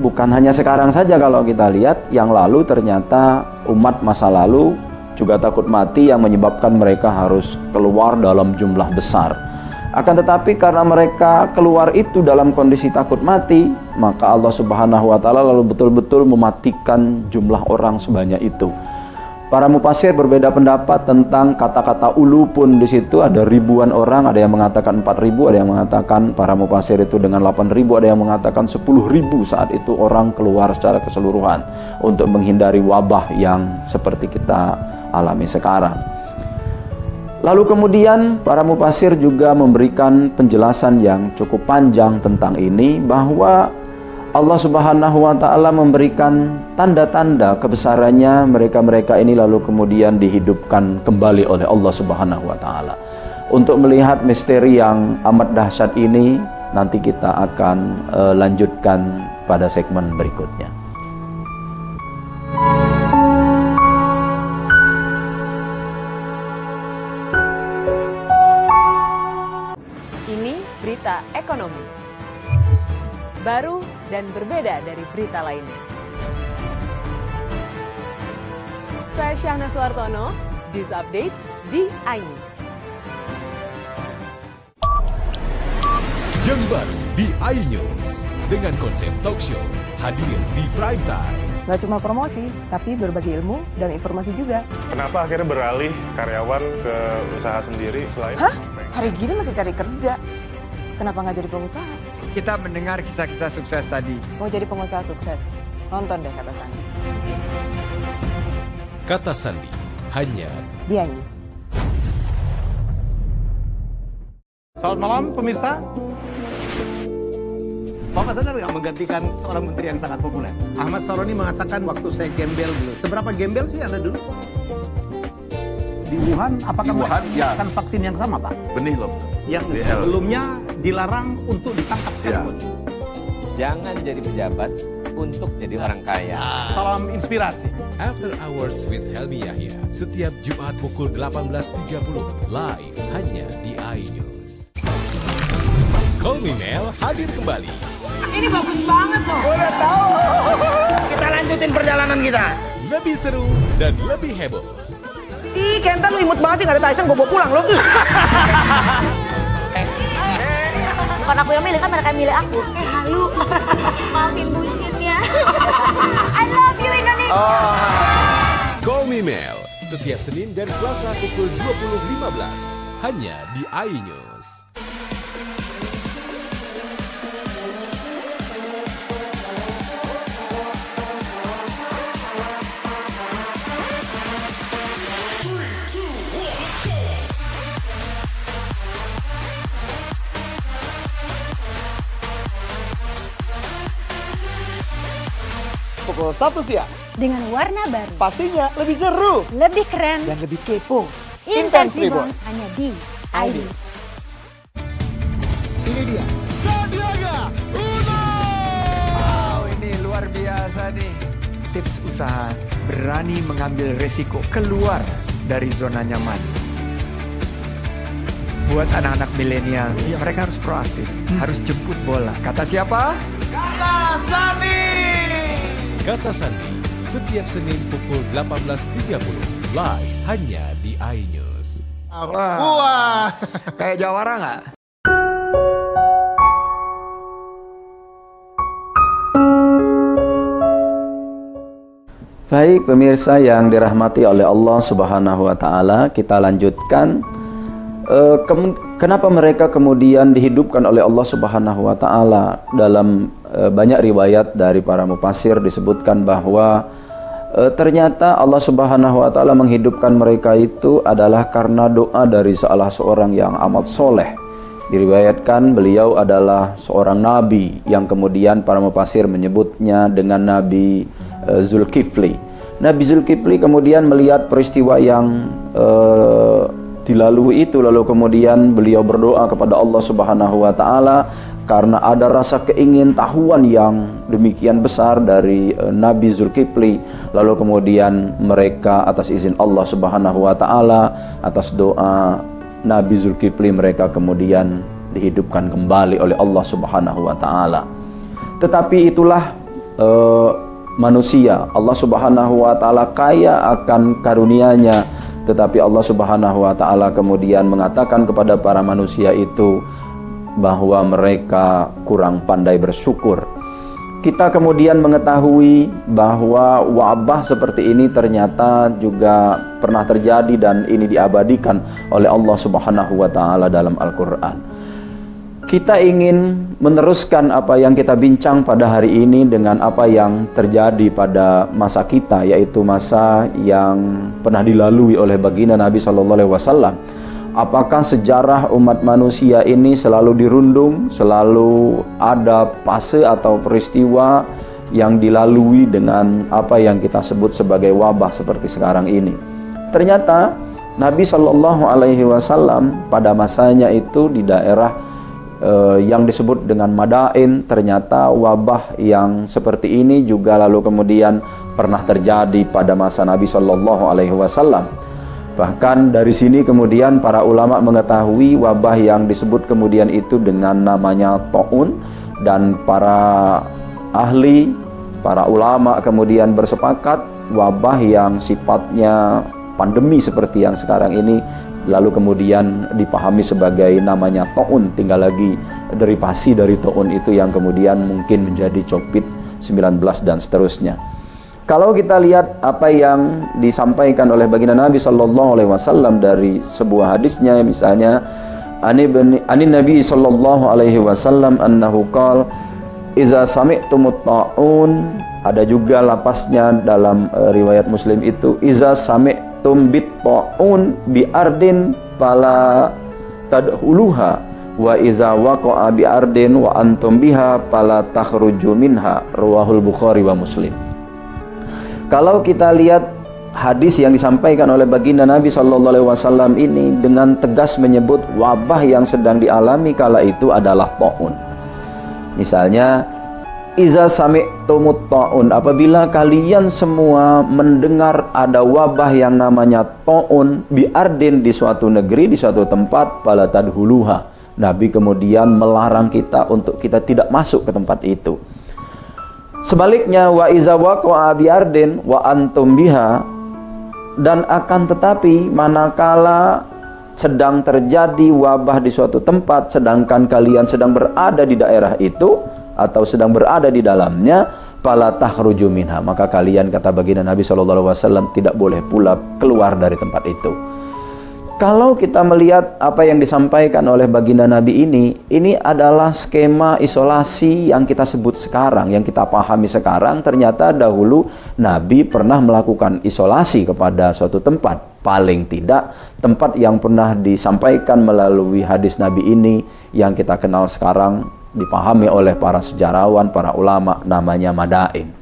bukan hanya sekarang saja, kalau kita lihat yang lalu ternyata umat masa lalu juga takut mati yang menyebabkan mereka harus keluar dalam jumlah besar. Akan tetapi karena mereka keluar itu dalam kondisi takut mati, maka Allah Subhanahu wa taala lalu betul-betul mematikan jumlah orang sebanyak itu. Para mufassir berbeda pendapat tentang kata-kata ulu pun di situ, ada ribuan orang, ada yang mengatakan 4.000, ada yang mengatakan para mufassir itu dengan 8.000, ada yang mengatakan 10.000 saat itu orang keluar secara keseluruhan untuk menghindari wabah yang seperti kita alami sekarang. Lalu kemudian para mufassir juga memberikan penjelasan yang cukup panjang tentang ini, bahwa Allah Subhanahu wa taala memberikan tanda-tanda kebesarannya mereka-mereka ini lalu kemudian dihidupkan kembali oleh Allah Subhanahu wa taala. Untuk melihat misteri yang amat dahsyat ini, nanti kita akan lanjutkan pada segmen berikutnya. Berita ekonomi baru dan berbeda dari berita lainnya. Saya Syahna Suartono, This Update di iNews. Yang baru di iNews dengan konsep talk show hadir di prime time. Gak cuma promosi, tapi berbagi ilmu dan informasi juga. Kenapa akhirnya beralih karyawan ke usaha sendiri selain? Hah? Hari gini masih cari kerja. Kenapa nggak jadi pengusaha? Kita mendengar kisah-kisah sukses tadi. Mau jadi pengusaha sukses? Nonton deh Kata Sandi. Kata Sandi hanya di iNews. Selamat malam pemirsa. Bapak sadar nggak menggantikan seorang menteri yang sangat populer? Ahmad Saroni mengatakan waktu saya gembel dulu. Seberapa gembel sih Anda dulu? Di Wuhan, apakah melakukan vaksin yang sama, Pak? Benih loh. Yang sebelumnya dilarang untuk ditangkap sekalipun. Jangan jadi pejabat untuk jadi orang kaya. Salam inspirasi. After Hours with Helmi Yahya setiap Jumat pukul 18.30 live hanya di iNews. Call Me Mel hadir kembali. Ini bagus banget loh. Udah tahu. Kita lanjutin perjalanan kita. Lebih seru dan lebih heboh. Ih, Kentan lu imut banget sih, gak ada Tyson, gue pulang lo. Bukan aku yang milih, kan mereka yang milih aku. Halu. Maafin bucin ya. I love you Indonesia. Call Me Mel setiap Senin dan Selasa pukul 20.15 hanya di iNews. Pukul 1 siang. Dengan warna baru. Pastinya lebih seru. Lebih keren. Dan lebih kepo. Intense Reborn hanya di iNews. Ini dia. Sandiaga Uno. Wow, ini luar biasa nih. Tips usaha, berani mengambil resiko, keluar dari zona nyaman. Buat anak-anak milenial, mereka harus proaktif, harus jemput bola. Kata siapa? Kata Sandi. Kata Sandi setiap Senin pukul 18.30 live hanya di iNews. Wah. Kayak jawara nggak? Baik pemirsa yang dirahmati oleh Allah Subhanahu wa taala, kita lanjutkan kenapa mereka kemudian dihidupkan oleh Allah Subhanahu wa taala. Dalam banyak riwayat dari para mufassir disebutkan bahwa ternyata Allah Subhanahu wa taala menghidupkan mereka itu adalah karena doa dari salah seorang yang amat soleh. Diriwayatkan beliau adalah seorang nabi yang kemudian para mufassir menyebutnya dengan Nabi Zulkifli. Nabi Zulkifli kemudian melihat peristiwa yang dilalui itu, lalu kemudian beliau berdoa kepada Allah Subhanahu wa taala karena ada rasa keingintahuan yang demikian besar dari Nabi Zulkifli. Lalu kemudian mereka atas izin Allah Subhanahu wa taala, atas doa Nabi Zulkifli, mereka kemudian dihidupkan kembali oleh Allah Subhanahu wa taala. Tetapi itulah manusia. Allah Subhanahu wa taala kaya akan karunia-Nya, tetapi Allah Subhanahu wa taala kemudian mengatakan kepada para manusia itu bahwa mereka kurang pandai bersyukur. Kita kemudian mengetahui bahwa wabah seperti ini ternyata juga pernah terjadi dan ini diabadikan oleh Allah Subhanahu wa taala dalam Al-Qur'an. Kita ingin meneruskan apa yang kita bincang pada hari ini dengan apa yang terjadi pada masa kita, yaitu masa yang pernah dilalui oleh baginda Nabi SAW. Apakah sejarah umat manusia ini selalu dirundung, selalu ada fase atau peristiwa yang dilalui dengan apa yang kita sebut sebagai wabah seperti sekarang ini? Ternyata Nabi SAW pada masanya itu di daerah yang disebut dengan Madain, ternyata wabah yang seperti ini juga lalu kemudian pernah terjadi pada masa Nabi SAW. Bahkan dari sini kemudian para ulama mengetahui wabah yang disebut kemudian itu dengan namanya Ta'un, dan para ahli, para ulama kemudian bersepakat wabah yang sifatnya pandemi seperti yang sekarang ini lalu kemudian dipahami sebagai namanya Ta'un. Tinggal lagi derivasi dari Ta'un itu yang kemudian mungkin menjadi COVID-19 dan seterusnya. Kalau kita lihat apa yang disampaikan oleh baginda Nabi SAW dari sebuah hadisnya, misalnya ani Nabi SAW annahu qala iza sami'tumut ta'un. Ada juga lapasnya dalam riwayat Muslim itu iza sami'tum bit ta'un bi ardin fala tadkhuluha wa iza waqa'a bi ardin wa antum biha fala takhruju minha. Rawahul Bukhari wa Muslim. Kalau kita lihat hadis yang disampaikan oleh baginda Nabi SAW ini dengan tegas menyebut wabah yang sedang dialami kala itu adalah ta'un. Misalnya, iza sami'tumut ta'un, apabila kalian semua mendengar ada wabah yang namanya ta'un bi ardin, di suatu negeri, di suatu tempat, fala tadkhuluha. Nabi kemudian melarang kita untuk kita tidak masuk ke tempat itu. Sebaliknya, wa iza waqa'a bi ardin wa antum biha, dan akan tetapi manakala sedang terjadi wabah di suatu tempat sedangkan kalian sedang berada di daerah itu atau sedang berada di dalamnya, fala takhruju minha, maka kalian, kata baginda Nabi SAW, tidak boleh pula keluar dari tempat itu. Kalau kita melihat apa yang disampaikan oleh baginda Nabi ini adalah skema isolasi yang kita sebut sekarang, yang kita pahami sekarang. Ternyata dahulu Nabi pernah melakukan isolasi kepada suatu tempat. Paling tidak tempat yang pernah disampaikan melalui hadis Nabi ini yang kita kenal sekarang, dipahami oleh para sejarawan, para ulama, namanya Madain.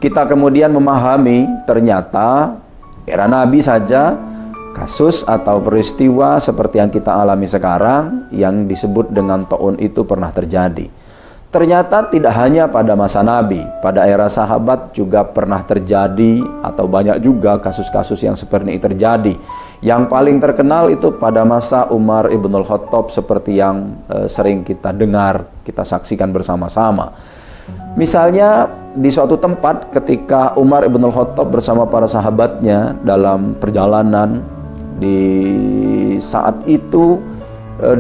Kita kemudian memahami ternyata era Nabi saja kasus atau peristiwa seperti yang kita alami sekarang yang disebut dengan ta'un itu pernah terjadi. Ternyata tidak hanya pada masa Nabi, pada era sahabat juga pernah terjadi, atau banyak juga kasus-kasus yang seperti ini terjadi. Yang paling terkenal itu pada masa Umar ibn al-Khattab, seperti yang sering kita dengar, kita saksikan bersama-sama. Misalnya di suatu tempat ketika Umar ibn al-Khattab bersama para sahabatnya dalam perjalanan, di saat itu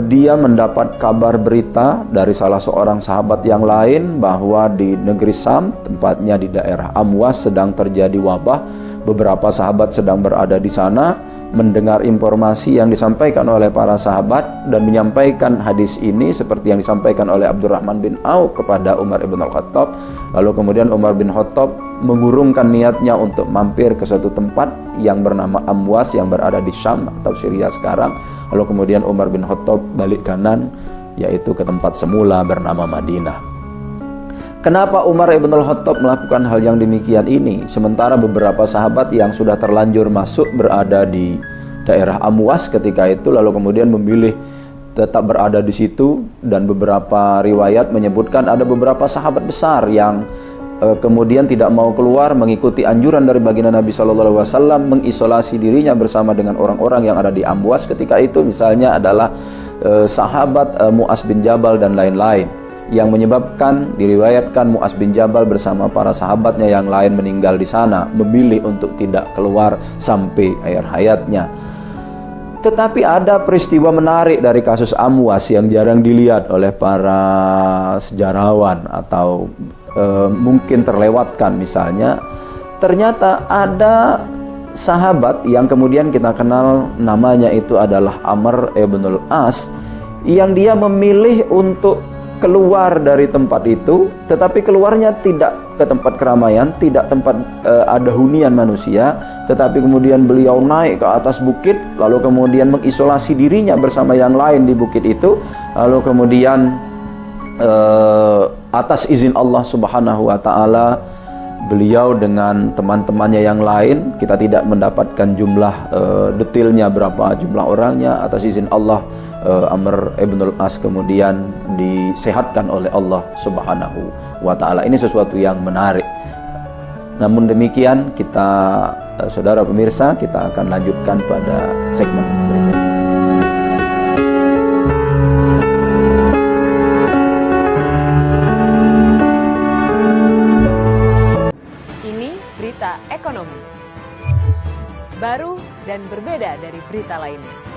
dia mendapat kabar berita dari salah seorang sahabat yang lain bahwa di negeri Sam, tempatnya di daerah Amwas, sedang terjadi wabah. Beberapa sahabat sedang berada di sana, mendengar informasi yang disampaikan oleh para sahabat dan menyampaikan hadis ini seperti yang disampaikan oleh Abdurrahman bin Auf kepada Umar ibn al-Khattab. Lalu kemudian Umar bin Khattab mengurungkan niatnya untuk mampir ke suatu tempat yang bernama Amwas yang berada di Syam atau Syria sekarang. Lalu kemudian Umar bin Khattab balik kanan, yaitu ke tempat semula bernama Madinah. Kenapa Umar ibn al-Khattab melakukan hal yang demikian ini? Sementara beberapa sahabat yang sudah terlanjur masuk berada di daerah Amwas ketika itu, lalu kemudian memilih tetap berada di situ, dan beberapa riwayat menyebutkan ada beberapa sahabat besar yang kemudian tidak mau keluar mengikuti anjuran dari baginda Nabi SAW mengisolasi dirinya bersama dengan orang-orang yang ada di Amwas ketika itu. Misalnya adalah sahabat Mu'az bin Jabal dan lain-lain, yang menyebabkan diriwayatkan Mu'az bin Jabal bersama para sahabatnya yang lain meninggal di sana, memilih untuk tidak keluar sampai akhir hayatnya. Tetapi ada peristiwa menarik dari kasus Amwas yang jarang dilihat oleh para sejarawan atau mungkin terlewatkan. Misalnya, ternyata ada sahabat yang kemudian kita kenal namanya itu adalah Amr ibn al-As, yang dia memilih untuk keluar dari tempat itu, tetapi keluarnya tidak ke tempat keramaian, tidak tempat ada hunian manusia, tetapi kemudian beliau naik ke atas bukit, lalu kemudian mengisolasi dirinya bersama yang lain di bukit itu, lalu kemudian atas izin Allah Subhanahu wa Ta'ala, beliau dengan teman-temannya yang lain, kita tidak mendapatkan jumlah detailnya berapa jumlah orangnya, atas izin Allah Amr ibn al-As kemudian disehatkan oleh Allah Subhanahu wa Ta'ala. Ini sesuatu yang menarik. Namun demikian, kita saudara pemirsa, kita akan lanjutkan pada segmen berikutnya. Ini berita ekonomi. Baru dan berbeda dari berita lainnya.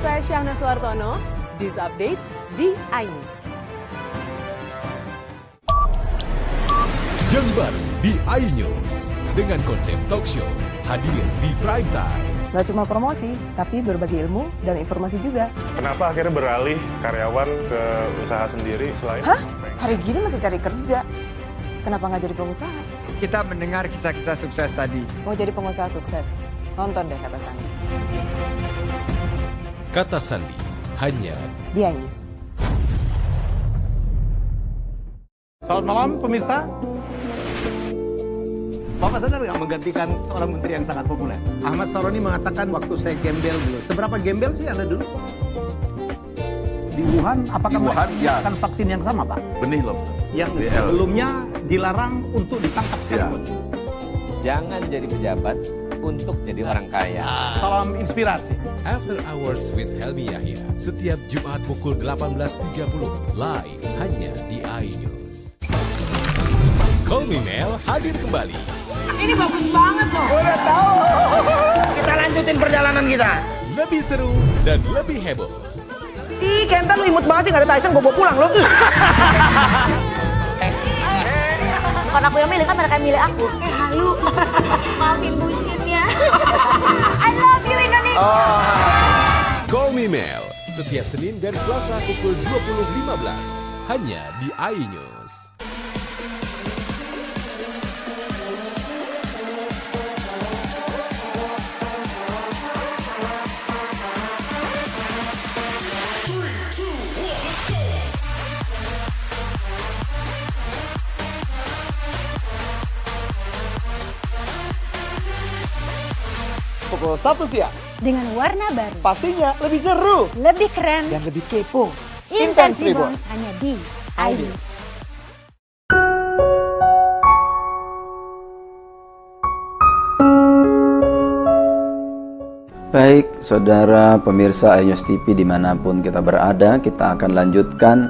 Saya Syahna Suartono, This Update di iNews. Yang baru di iNews dengan konsep talk show hadir di prime time. Gak cuma promosi, tapi berbagi ilmu dan informasi juga. Kenapa akhirnya beralih karyawan ke usaha sendiri selain? Hah? Hari gini masih cari kerja. Kenapa nggak jadi pengusaha? Kita mendengar kisah-kisah sukses tadi. Mau jadi pengusaha sukses? Nonton deh Kata Sandi. Kata Sandi hanya di iNews. Selamat malam pemirsa. Bapak sadar nggak menggantikan seorang menteri yang sangat populer? Ahmad Saroni mengatakan waktu saya gembel dulu. Seberapa gembel sih Anda dulu? Di Wuhan, apakah melakukan vaksin yang sama, Pak? Benih loh. Yang sebelumnya dilarang untuk ditangkap sekalipun. Jangan jadi pejabat untuk jadi orang kaya. Salam inspirasi. After Hours with Helmi Yahya setiap Jumat pukul 18.30 live hanya di iNews. Call Me Mel hadir kembali. Ini bagus banget loh. Udah tahu. Kita lanjutin perjalanan kita. Lebih seru dan lebih heboh. Ih, Kenta lu imut banget sih, gak ada Tyson, gue bawa pulang lo. Bukan aku yang milih, kan mereka yang milih aku. Halu. Maafin bucinnya. I love you Indonesia. Call Me Mel setiap Senin dan Selasa pukul 20.15 hanya di iNews. Pukul 1 siang. Dengan warna baru. Pastinya lebih seru. Lebih keren. Dan lebih kepo. Intense Reborn hanya di iNews. Baik, saudara pemirsa iNews TV dimanapun kita berada, kita akan lanjutkan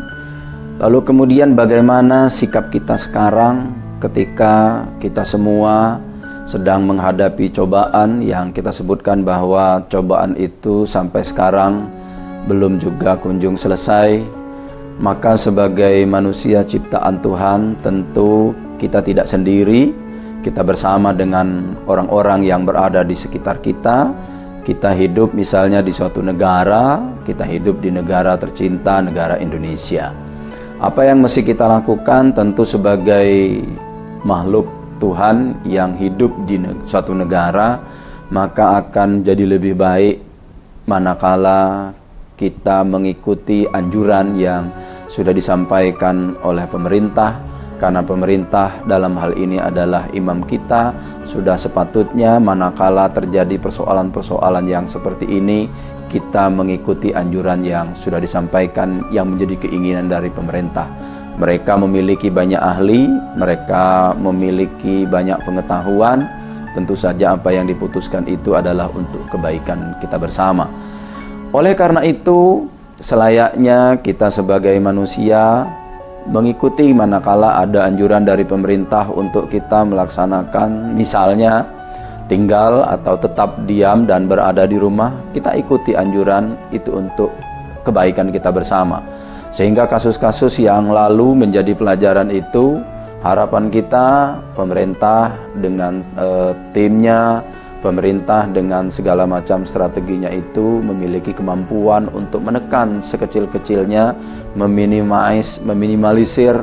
Lalu kemudian bagaimana sikap kita sekarang ketika kita semua sedang menghadapi cobaan yang kita sebutkan bahwa cobaan itu sampai sekarang belum juga kunjung selesai. Maka sebagai manusia ciptaan Tuhan tentu kita tidak sendiri, kita bersama dengan orang-orang yang berada di sekitar kita. Kita hidup misalnya di suatu negara, kita hidup di negara tercinta, negara Indonesia. Apa yang mesti kita lakukan tentu sebagai makhluk Tuhan yang hidup di suatu negara, maka akan jadi lebih baik manakala kita mengikuti anjuran yang sudah disampaikan oleh pemerintah, karena pemerintah dalam hal ini adalah imam kita. Sudah sepatutnya manakala terjadi persoalan-persoalan yang seperti ini, kita mengikuti anjuran yang sudah disampaikan yang menjadi keinginan dari pemerintah. Mereka memiliki banyak ahli, mereka memiliki banyak pengetahuan. Tentu saja apa yang diputuskan itu adalah untuk kebaikan kita bersama. Oleh karena itu, selayaknya kita sebagai manusia mengikuti manakala ada anjuran dari pemerintah untuk kita melaksanakan, misalnya tinggal atau tetap diam dan berada di rumah, kita ikuti anjuran itu untuk kebaikan kita bersama. Sehingga kasus-kasus yang lalu menjadi pelajaran itu, harapan kita pemerintah dengan timnya, pemerintah dengan segala macam strateginya itu memiliki kemampuan untuk menekan sekecil-kecilnya, meminimalisir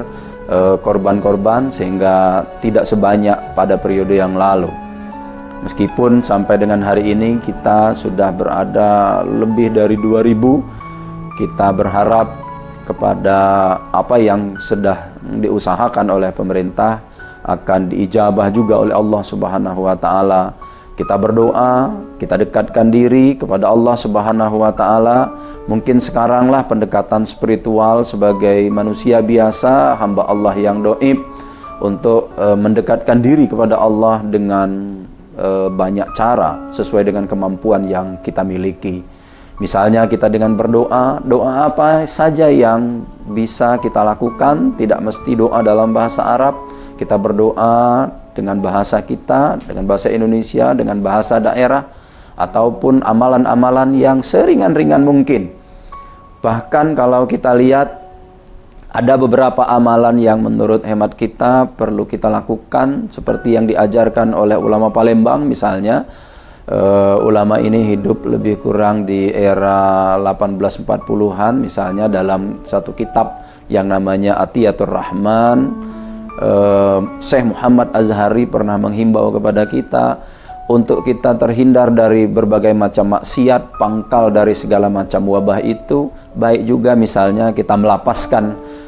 korban-korban sehingga tidak sebanyak pada periode yang lalu. Meskipun sampai dengan hari ini kita sudah berada lebih dari 2000, kita berharap kepada apa yang sudah diusahakan oleh pemerintah akan diijabah juga oleh Allah Subhanahu wa taala. Kita berdoa, kita dekatkan diri kepada Allah Subhanahu wa taala. Mungkin sekaranglah pendekatan spiritual sebagai manusia biasa, hamba Allah yang dhaif, untuk mendekatkan diri kepada Allah dengan banyak cara sesuai dengan kemampuan yang kita miliki. Misalnya kita dengan berdoa, doa apa saja yang bisa kita lakukan, tidak mesti doa dalam bahasa Arab. Kita berdoa dengan bahasa kita, dengan bahasa Indonesia, dengan bahasa daerah, ataupun amalan-amalan yang seringan-ringan mungkin. Bahkan kalau kita lihat, ada beberapa amalan yang menurut hemat kita perlu kita lakukan, seperti yang diajarkan oleh ulama Palembang misalnya. Ulama ini hidup lebih kurang di era 1840-an, misalnya dalam satu kitab yang namanya Atiyatur Rahman, Syekh Muhammad Azhari pernah menghimbau kepada kita untuk kita terhindar dari berbagai macam maksiat, pangkal dari segala macam wabah itu. Baik juga misalnya kita melapaskan,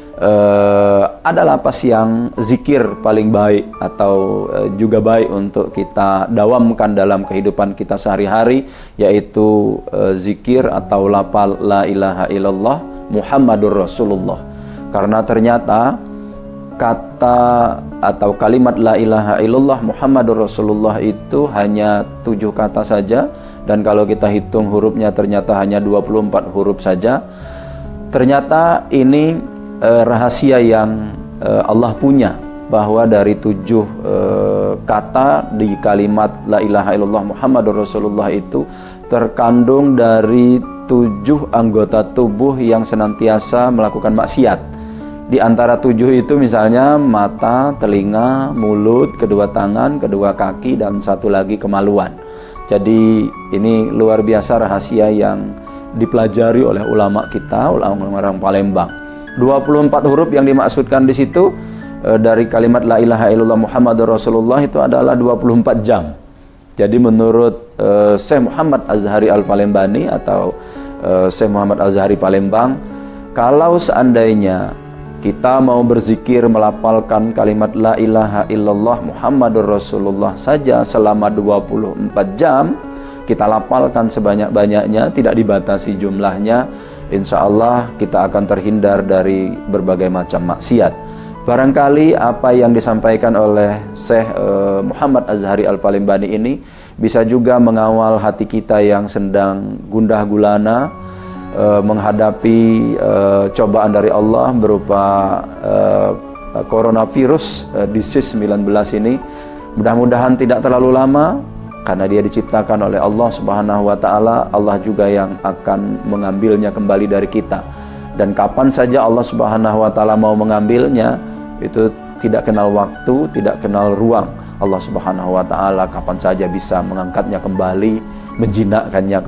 ada lapas yang zikir paling baik atau juga baik untuk kita dawamkan dalam kehidupan kita sehari-hari, yaitu zikir atau lapal la ilaha illallah Muhammadur Rasulullah. Karena ternyata kata atau kalimat la ilaha illallah Muhammadur Rasulullah itu hanya 7 kata saja, dan kalau kita hitung hurufnya ternyata hanya 24 huruf saja. Ternyata ini rahasia yang Allah punya, bahwa dari 7 kata di kalimat la ilaha illallah Muhammadur Rasulullah itu terkandung dari 7 anggota tubuh yang senantiasa melakukan maksiat. Di antara 7 itu misalnya mata, telinga, mulut, kedua tangan, kedua kaki, dan satu lagi kemaluan. Jadi ini luar biasa rahasia yang dipelajari oleh ulama kita, ulama-ulama Palembang. 24 huruf yang dimaksudkan di situ dari kalimat la ilaha illallah Muhammadur Rasulullah itu adalah 24 jam. Jadi menurut Syekh Muhammad Azhari Al-Palembani atau Syekh Muhammad Azhari Palembang, kalau seandainya kita mau berzikir melafalkan kalimat la ilaha illallah Muhammadur Rasulullah saja selama 24 jam, kita lafalkan sebanyak-banyaknya, tidak dibatasi jumlahnya, insya Allah kita akan terhindar dari berbagai macam maksiat. Barangkali apa yang disampaikan oleh Syekh Muhammad Azhari Al-Palembani ini bisa juga mengawal hati kita yang sedang gundah gulana, menghadapi cobaan dari Allah berupa coronavirus disease 19 ini. Mudah-mudahan tidak terlalu lama, karena dia diciptakan oleh Allah Subhanahu wa taala. Allah juga yang akan mengambilnya kembali dari kita. Dan kapan saja Allah Subhanahu wa taala mau mengambilnya, itu tidak kenal waktu, tidak kenal ruang. Allah Subhanahu wa taala kapan saja bisa mengangkatnya kembali, menjinakkannya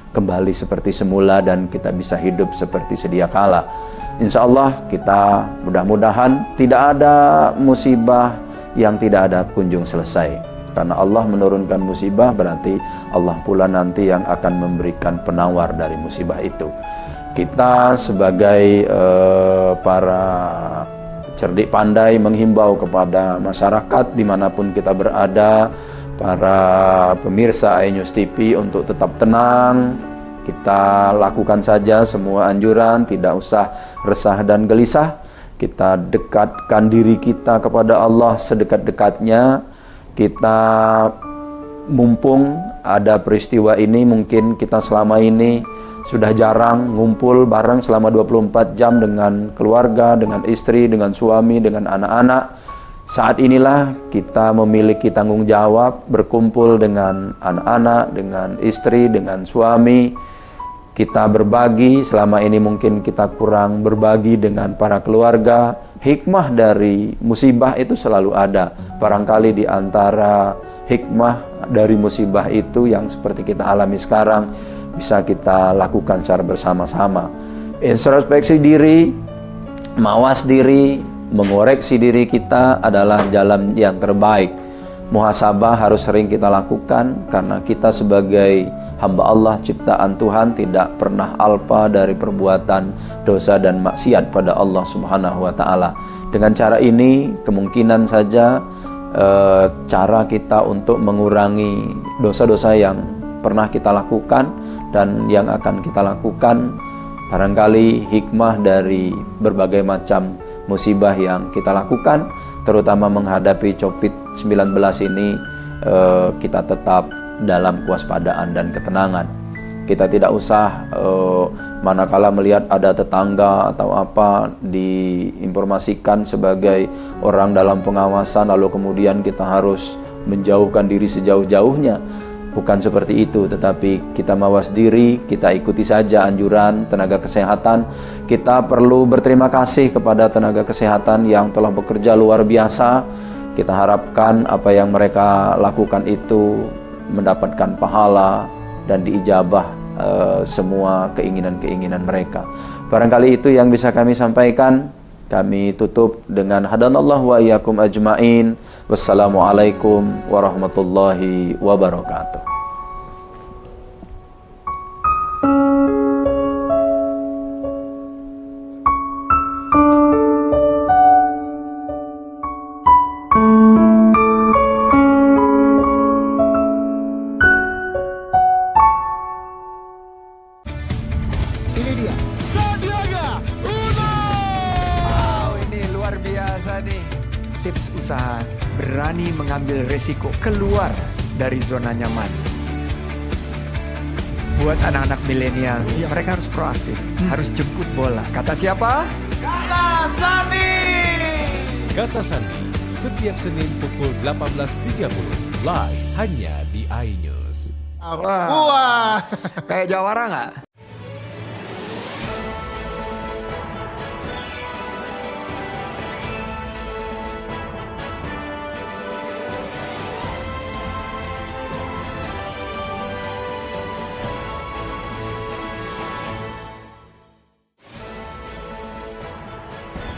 kembali seperti semula, dan kita bisa hidup seperti sedia kala. Insya Allah kita mudah-mudahan tidak ada musibah yang tidak ada kunjung selesai. Karena Allah menurunkan musibah, berarti Allah pula nanti yang akan memberikan penawar dari musibah itu. Kita sebagai para cerdik pandai menghimbau kepada masyarakat dimanapun kita berada, para pemirsa iNews TV untuk tetap tenang. Kita lakukan saja semua anjuran, tidak usah resah dan gelisah. Kita dekatkan diri kita kepada Allah sedekat-dekatnya. Kita mumpung ada peristiwa ini, mungkin kita selama ini sudah jarang ngumpul bareng selama 24 jam dengan keluarga, dengan istri, dengan suami, dengan anak-anak. Saat inilah kita memiliki tanggung jawab berkumpul dengan anak-anak, dengan istri, dengan suami. Kita berbagi, selama ini mungkin kita kurang berbagi dengan para keluarga. Hikmah dari musibah itu selalu ada. Barangkali di antara hikmah dari musibah itu yang seperti kita alami sekarang bisa kita lakukan secara bersama-sama. Introspeksi diri, mawas diri, mengoreksi diri kita adalah jalan yang terbaik. Muhasabah harus sering kita lakukan, karena kita sebagai hamba Allah, ciptaan Tuhan, tidak pernah alpa dari perbuatan dosa dan maksiat pada Allah Subhanahu wa taala. Dengan cara ini kemungkinan saja cara kita untuk mengurangi dosa-dosa yang pernah kita lakukan dan yang akan kita lakukan, barangkali hikmah dari berbagai macam musibah yang kita lakukan, terutama menghadapi COVID-19 ini, kita tetap dalam kewaspadaan dan ketenangan. Kita tidak usah manakala melihat ada tetangga atau apa diinformasikan sebagai orang dalam pengawasan, lalu kemudian kita harus menjauhkan diri sejauh-jauhnya. Bukan seperti itu, tetapi kita mawas diri, kita ikuti saja anjuran tenaga kesehatan. Kita perlu berterima kasih kepada tenaga kesehatan yang telah bekerja luar biasa. Kita harapkan apa yang mereka lakukan itu mendapatkan pahala dan diijabah semua keinginan-keinginan mereka. Barangkali itu yang bisa kami sampaikan. Kami tutup dengan hadanallahu wa iyyakum ajmain. Wassalamualaikum warahmatullahi wabarakatuh. Ini dia, Sandiaga Uno. Wow, ini luar biasa nih. Tips usaha, berani mengambil resiko, keluar dari zona nyaman. Buat anak-anak milenial, mereka harus proaktif, harus jemput bola. Kata siapa? Kata Sandi. Kata Sandi, setiap Senin pukul 18.30, live hanya di iNews. Wah. Kayak jawara nggak?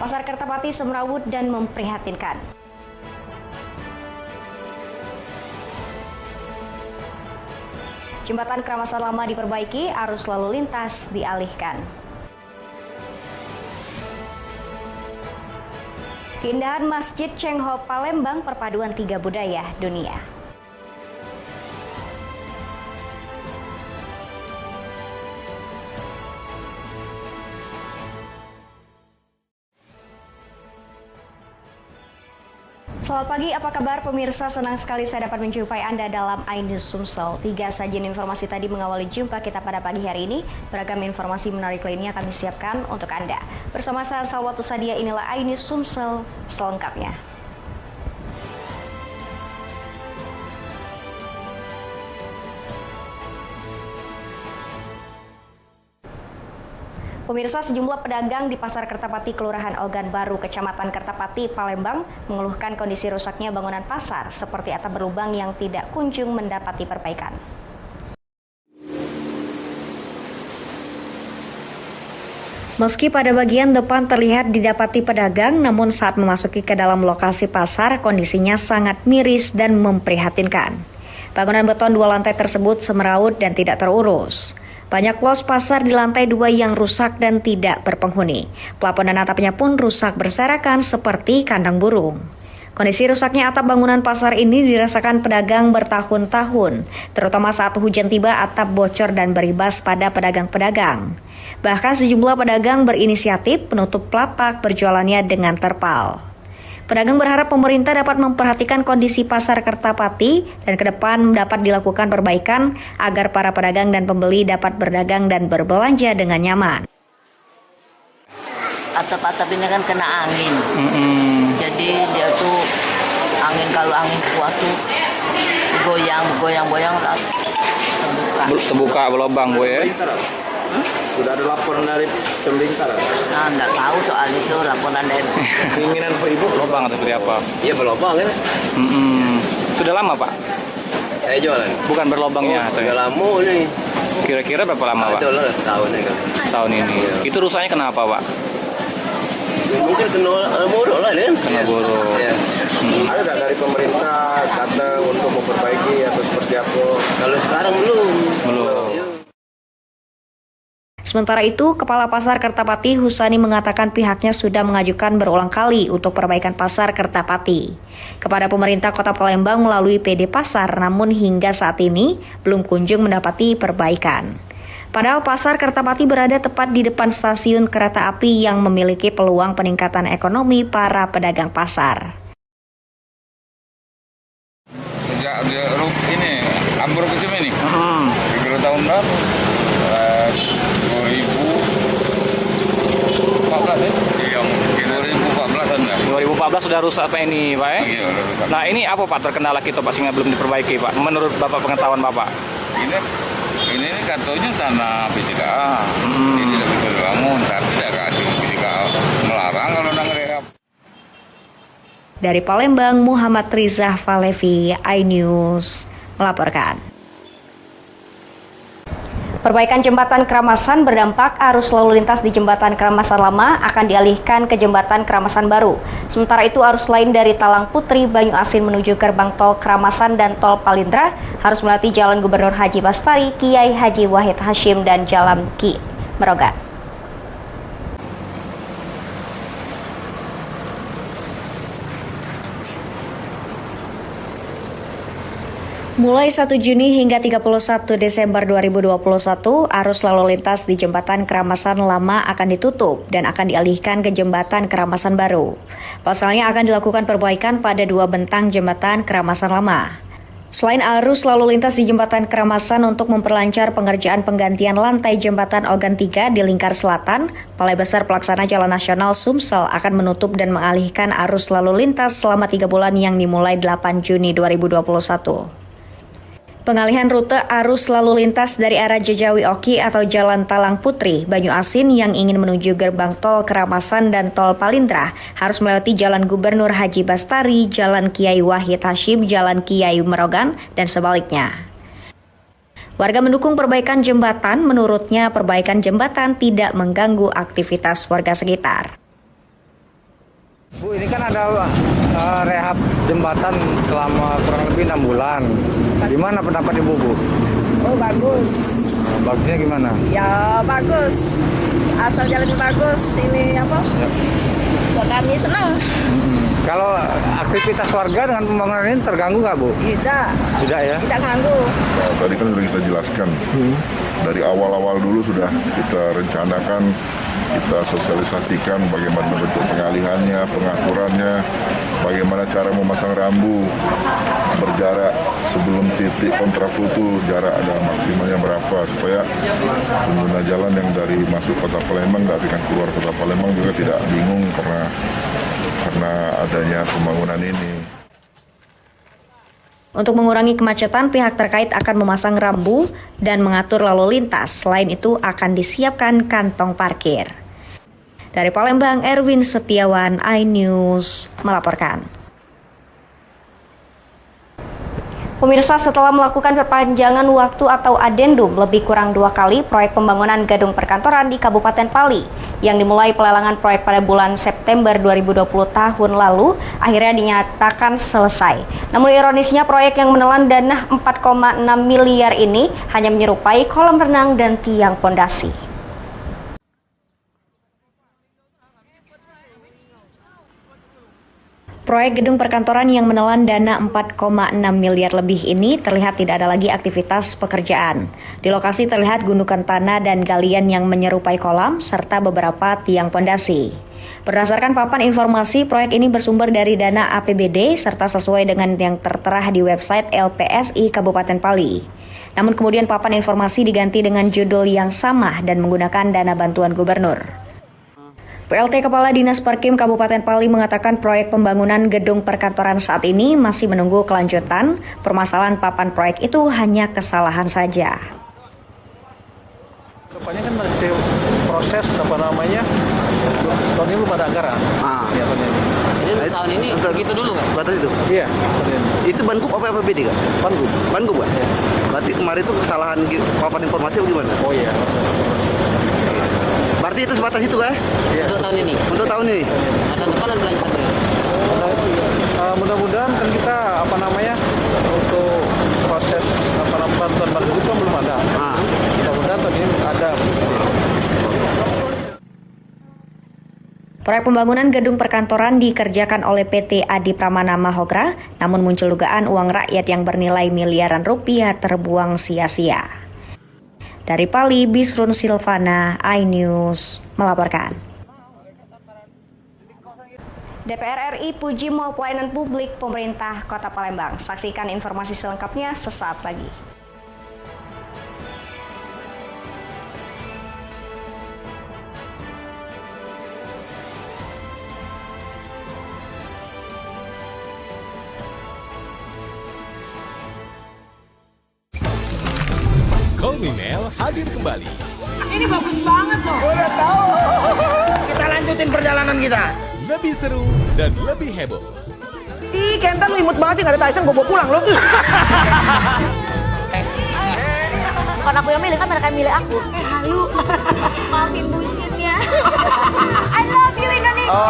Pasar Kertapati semrawut dan memprihatinkan. Jembatan Keramasan Lama diperbaiki, arus lalu lintas dialihkan. Keindahan Masjid Cheng Ho Palembang, perpaduan 3 budaya dunia. Selamat pagi, apa kabar pemirsa? Senang sekali saya dapat menjumpai Anda dalam iNews Sumsel. 3 sajian informasi tadi mengawali jumpa kita pada pagi hari ini. Beragam informasi menarik lainnya kami siapkan untuk Anda. Bersama saya Salwatu Sadia, inilah iNews Sumsel selengkapnya. Pemirsa, sejumlah pedagang di Pasar Kertapati, Kelurahan Ogan Baru, Kecamatan Kertapati, Palembang, mengeluhkan kondisi rusaknya bangunan pasar seperti atap berlubang yang tidak kunjung mendapati perbaikan. Meski pada bagian depan terlihat didapati pedagang, namun saat memasuki ke dalam lokasi pasar, kondisinya sangat miris dan memprihatinkan. Bangunan beton 2 lantai tersebut semeraut dan tidak terurus. Banyak los pasar di lantai 2 yang rusak dan tidak berpenghuni. Plafon dan atapnya pun rusak berserakan seperti kandang burung. Kondisi rusaknya atap bangunan pasar ini dirasakan pedagang bertahun-tahun, terutama saat hujan tiba atap bocor dan beribas pada pedagang-pedagang. Bahkan sejumlah pedagang berinisiatif menutup lapak berjualannya dengan terpal. Pedagang berharap pemerintah dapat memperhatikan kondisi pasar Kertapati dan ke depan dapat dilakukan perbaikan agar para pedagang dan pembeli dapat berdagang dan berbelanja dengan nyaman. Atap-atap ini kan kena angin, jadi dia tuh kalau angin kuat tuh goyang terbuka berlubang Bu ya. Sudah ada laporan dari pemerintah? Nah, enggak tahu soal itu laporan dari. Keinginan Ibu berlubang atau seperti apa? Iya berlubang kan. Sudah lama Pak? Saya jualan. Bukan berlubangnya? Sudah lama nih. Kira-kira berapa lama Pak? Udah setahun ini kan. Setahun ini. Iya. Itu rusaknya kenapa Pak? Mungkin kena buruk lah kan. Kena buruk. Ya. Ada nggak dari pemerintah datang untuk memperbaiki atau seperti apa? Kalau sekarang belum. Sementara itu, Kepala Pasar Kertapati Husani mengatakan pihaknya sudah mengajukan berulang kali untuk perbaikan Pasar Kertapati kepada pemerintah Kota Palembang melalui PD Pasar, namun hingga saat ini belum kunjung mendapati perbaikan. Padahal Pasar Kertapati berada tepat di depan stasiun kereta api yang memiliki peluang peningkatan ekonomi para pedagang pasar. Sejak ini ambruk kecil ini, kira tahun berapa? 2014 ya? Iya, 2014-an ya. 2014 sudah rusak Pak ini Pak ya? Iya, sudah rusak. Nah ini apa Pak terkendala kita Pak sehingga belum diperbaiki Pak? Menurut Bapak pengetahuan Bapak? Ini katanya tanah BCKA. Ini tidak bisa dibangun, tapi tidak ada BCKA melarang kalau udah ngerehab. Dari Palembang, Muhammad Rizah Falevi, iNews melaporkan. Perbaikan jembatan Keramasan berdampak arus lalu lintas di jembatan Keramasan lama akan dialihkan ke jembatan Keramasan baru. Sementara itu arus lain dari Talang Putri, Banyu Asin menuju gerbang tol Keramasan dan tol Palindra harus melewati Jalan Gubernur Haji Bastari, Kiai Haji Wahid Hashim dan Jalan Ki Merogan. Mulai 1 Juni hingga 31 Desember 2021, arus lalu lintas di Jembatan Keramasan Lama akan ditutup dan akan dialihkan ke Jembatan Keramasan Baru. Pasalnya akan dilakukan perbaikan pada 2 bentang Jembatan Keramasan Lama. Selain arus lalu lintas di Jembatan Keramasan untuk memperlancar pengerjaan penggantian lantai Jembatan Ogan 3 di Lingkar Selatan, Balai Besar Pelaksana Jalan Nasional Sumsel akan menutup dan mengalihkan arus lalu lintas selama 3 bulan yang dimulai 8 Juni 2021. Pengalihan rute arus lalu lintas dari arah Jajawi Oki atau Jalan Talang Putri, Banyu Asin yang ingin menuju gerbang tol Keramasan dan tol Palindra harus melewati Jalan Gubernur Haji Bastari, Jalan Kiai Wahid Hashim, Jalan Kiai Merogan, dan sebaliknya. Warga mendukung perbaikan jembatan, menurutnya perbaikan jembatan tidak mengganggu aktivitas warga sekitar. Bu, ini kan ada rehab jembatan selama kurang lebih 6 bulan. Gimana pendapat Ibu, Bu? Oh, bagus. Bagusnya gimana? Ya, bagus. Asal jalannya bagus, ini apa? Ya. Buat kami senang. Kalau aktivitas warga dengan pembangunan ini terganggu nggak, Bu? Tidak. Tidak ya? Tidak ganggu. Nah, tadi kan sudah kita jelaskan. Dari awal-awal dulu sudah kita rencanakan kita sosialisasikan bagaimana bentuk pengalihannya, pengaturannya, bagaimana cara memasang rambu, berjarak sebelum titik kontraflow itu jarak ada maksimalnya berapa, supaya pengguna jalan yang dari masuk kota Palembang dan akan keluar kota Palembang juga tidak bingung karena adanya pembangunan ini. Untuk mengurangi kemacetan, pihak terkait akan memasang rambu dan mengatur lalu lintas. Selain itu akan disiapkan kantong parkir. Dari Palembang, Erwin Setiawan, iNews melaporkan. Pemirsa, setelah melakukan perpanjangan waktu atau adendum lebih kurang 2 kali proyek pembangunan gedung perkantoran di Kabupaten Pali yang dimulai pelelangan proyek pada bulan September 2020 tahun lalu akhirnya dinyatakan selesai. Namun ironisnya proyek yang menelan dana 4,6 miliar ini hanya menyerupai kolam renang dan tiang pondasi. Proyek gedung perkantoran yang menelan dana 4,6 miliar lebih ini terlihat tidak ada lagi aktivitas pekerjaan. Di lokasi terlihat gundukan tanah dan galian yang menyerupai kolam serta beberapa tiang pondasi. Berdasarkan papan informasi, proyek ini bersumber dari dana APBD serta sesuai dengan yang tertera di website LPSI Kabupaten Pali. Namun kemudian papan informasi diganti dengan judul yang sama dan menggunakan dana bantuan gubernur. PLT Kepala Dinas Perkim Kabupaten Pali mengatakan proyek pembangunan gedung perkantoran saat ini masih menunggu kelanjutan. Permasalahan papan proyek itu hanya kesalahan saja. Depannya kan masih proses tahun ini belum ada anggaran. Ya, tahun ini. Jadi tahun ini segitu dulu kan? Batas itu? Iya. Itu Bangup apa APBD kan? Bangup kan? Ya. Berarti kemarin itu kesalahan papan informasi atau gimana? Oh iya. Berarti itu sebatas itu kan? Iya. Untuk tahun ini? Untuk tahun ini? Tahun depan ada lanjutan. Mudah-mudahan kan kita untuk proses bantuan baru itu belum ada. Mudah-mudahan tahun ini ada. Proyek pembangunan gedung perkantoran dikerjakan oleh PT Adi Pramana Mahogra, namun muncul dugaan uang rakyat yang bernilai miliaran rupiah terbuang sia-sia. Dari Pali, Bisrun Silvana, iNews melaporkan. DPR RI puji Mall Pelayanan Publik Pemerintah Kota Palembang. Saksikan informasi selengkapnya sesaat lagi. Kolmimel hadir kembali. Ini bagus banget loh. Udah tahu. Kita lanjutin perjalanan kita. Lebih seru dan lebih heboh. Ih, Kentan imut banget sih, nggak ada Tyson, gue bawa pulang loh. Bukan aku yang milih, kan mereka yang milih aku. Halu. Maafin bucin ya. I love you Indonesia.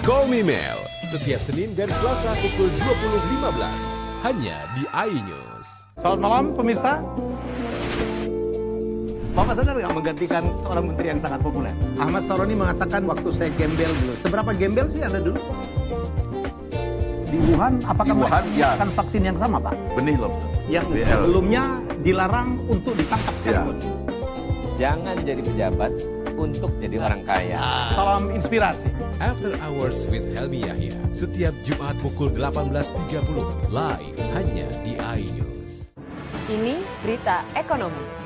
Kolmimel setiap Senin dan Selasa pukul 20.15 hanya di iNews. Selamat malam pemirsa. Bapak sadar nggak menggantikan seorang menteri yang sangat populer? Ahmad Saroni mengatakan waktu saya gembel dulu. Seberapa gembel sih Anda dulu? Di Wuhan, apakah mereka akan vaksin yang sama, Pak? Benih lobster. Yang sebelumnya dilarang untuk ditangkap sekalipun. Jangan jadi pejabat untuk jadi orang kaya. Salam inspirasi. After Hours with Helmi Yahya setiap Jumat pukul 18.30 live hanya di iNews. Ini berita ekonomi.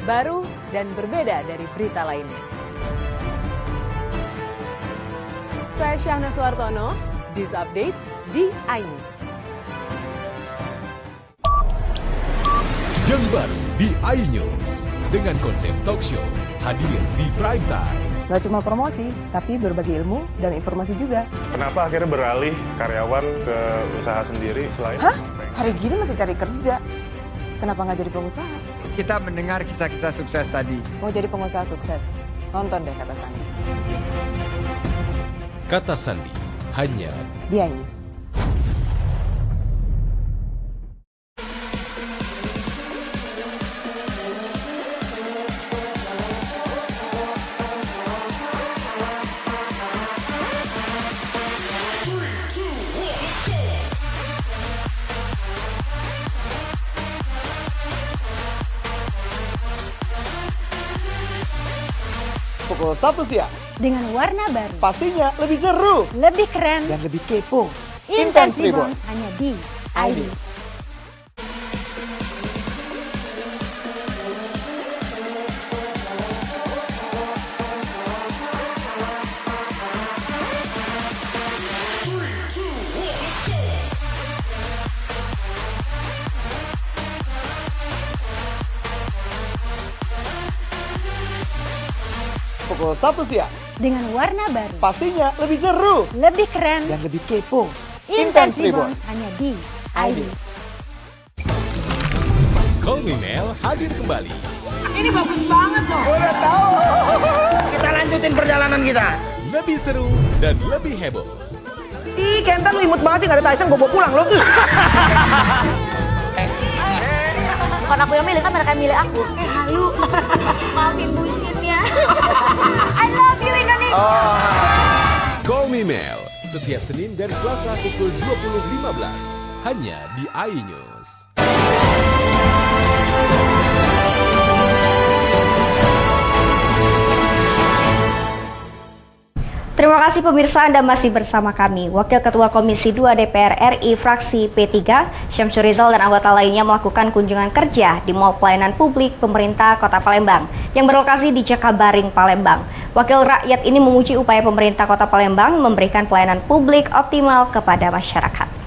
Baru dan berbeda dari berita lainnya. Saya Syahna Suartono, this update di iNews. Yang baru di iNews dengan konsep talk show hadir di prime time. Gak cuma promosi, tapi berbagi ilmu dan informasi juga. Kenapa akhirnya beralih karyawan ke usaha sendiri selain? Hah? Hari gini masih cari kerja. Kenapa nggak jadi pengusaha? Kita mendengar kisah-kisah sukses tadi. Mau jadi pengusaha sukses? Nonton deh Kata Sandi. Kata Sandi hanya di iNews. pukul 1 siang. Dengan warna baru. Pastinya lebih seru, lebih keren, dan lebih kepo. Intense Reborn hanya di iNews. Pukul 1 siang. Dengan warna baru. Pastinya lebih seru, lebih keren, dan lebih kepo. Intense Reborn hanya di iNews. Call Me Mel hadir kembali. Ini bagus banget loh. Udah tahu. Kita lanjutin perjalanan kita. Lebih seru dan lebih heboh. Ih, Kenta lu imut banget sih, gak ada Tyson, gue bawa pulang lo. Bukan aku yang milih, kan mereka yang milih aku. Halu. Maafin buncit ya. I love you Indonesia. Call Me Mel setiap Senin dan Selasa pukul 20.15 hanya di iNews. Terima kasih pemirsa, Anda masih bersama kami. Wakil Ketua Komisi 2 DPR RI fraksi P3, Syamsur Rizal dan anggota lainnya melakukan kunjungan kerja di Mall Pelayanan Publik Pemerintah Kota Palembang yang berlokasi di Jakabaring, Palembang. Wakil rakyat ini memuji upaya pemerintah Kota Palembang memberikan pelayanan publik optimal kepada masyarakat.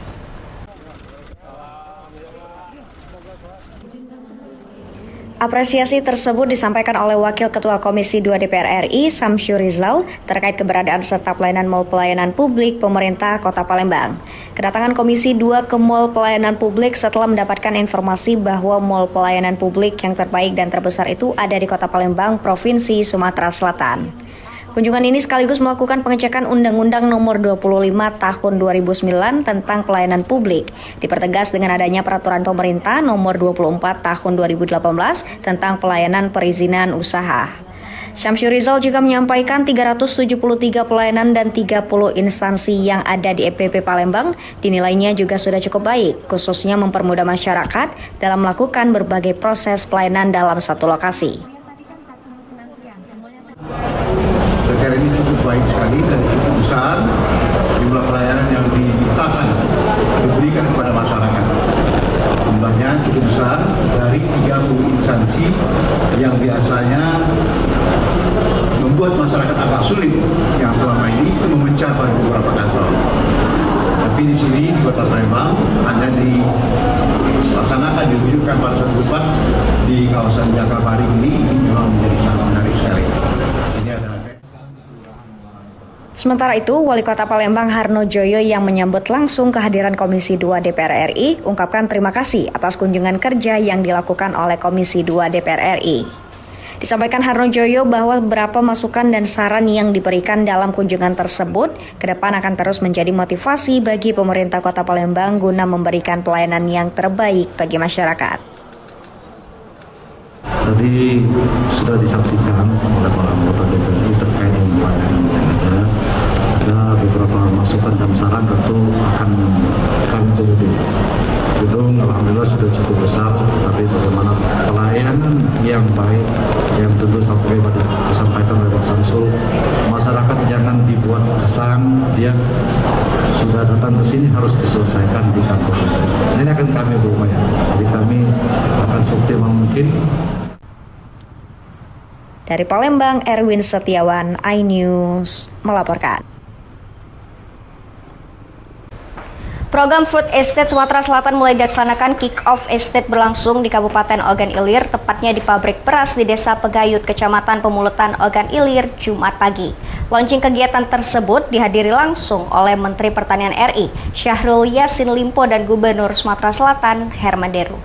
Apresiasi tersebut disampaikan oleh Wakil Ketua Komisi 2 DPR RI, Syamsur Rizal, terkait keberadaan serta pelayanan Mall Pelayanan Publik Pemerintah Kota Palembang. Kedatangan Komisi 2 ke Mall Pelayanan Publik setelah mendapatkan informasi bahwa Mall Pelayanan Publik yang terbaik dan terbesar itu ada di Kota Palembang, Provinsi Sumatera Selatan. Kunjungan ini sekaligus melakukan pengecekan Undang-Undang Nomor 25 Tahun 2009 tentang Pelayanan Publik, dipertegas dengan adanya Peraturan Pemerintah Nomor 24 Tahun 2018 tentang Pelayanan Perizinan Usaha. Syamsur Rizal juga menyampaikan 373 pelayanan dan 30 instansi yang ada di EPP Palembang dinilainya juga sudah cukup baik, khususnya mempermudah masyarakat dalam melakukan berbagai proses pelayanan dalam satu lokasi. Negara ini cukup baik sekali dan cukup besar jumlah pelayanan yang dimintakan diberikan kepada masyarakat. Jumlahnya cukup besar dari 30 instansi yang biasanya membuat masyarakat agak sulit yang selama ini itu memecah pada beberapa kantor. Tapi di sini di Kota Palembang hanya dilaksanakan diwujudkan pada satu tempat di kawasan Jakabaring ini memang menjadi sangat menarik sekali. Ini adalah Sementara itu, Wali Kota Palembang Harno Joyo yang menyambut langsung kehadiran Komisi 2 DPR RI ungkapkan terima kasih atas kunjungan kerja yang dilakukan oleh Komisi 2 DPR RI. Disampaikan Harno Joyo bahwa beberapa masukan dan saran yang diberikan dalam kunjungan tersebut ke depan akan terus menjadi motivasi bagi pemerintah Kota Palembang guna memberikan pelayanan yang terbaik bagi masyarakat. Tadi sudah disaksikan oleh para anggota DPR terkait dengan pelayanan yang ada beberapa masukan dan saran tentu akan kami turuti. Gedung alhamdulillah sudah cukup besar, tapi bagaimana pelayanan yang baik yang tentu sampai pada disampaikan oleh Pak Syamsul, masyarakat jangan dibuat kesan dia sudah datang ke sini harus diselesaikan di kantor. Ini akan kami berupaya, jadi kami akan seoptimal mungkin. Dari Palembang, Erwin Setiawan, iNews melaporkan. Program Food Estate Sumatera Selatan mulai dilaksanakan kick-off estate berlangsung di Kabupaten Ogan Ilir, tepatnya di pabrik beras di Desa Pegayut, Kecamatan Pemulutan, Ogan Ilir, Jumat pagi. Launching kegiatan tersebut dihadiri langsung oleh Menteri Pertanian RI, Syahrul Yassin Limpo dan Gubernur Sumatera Selatan, Herman Deru.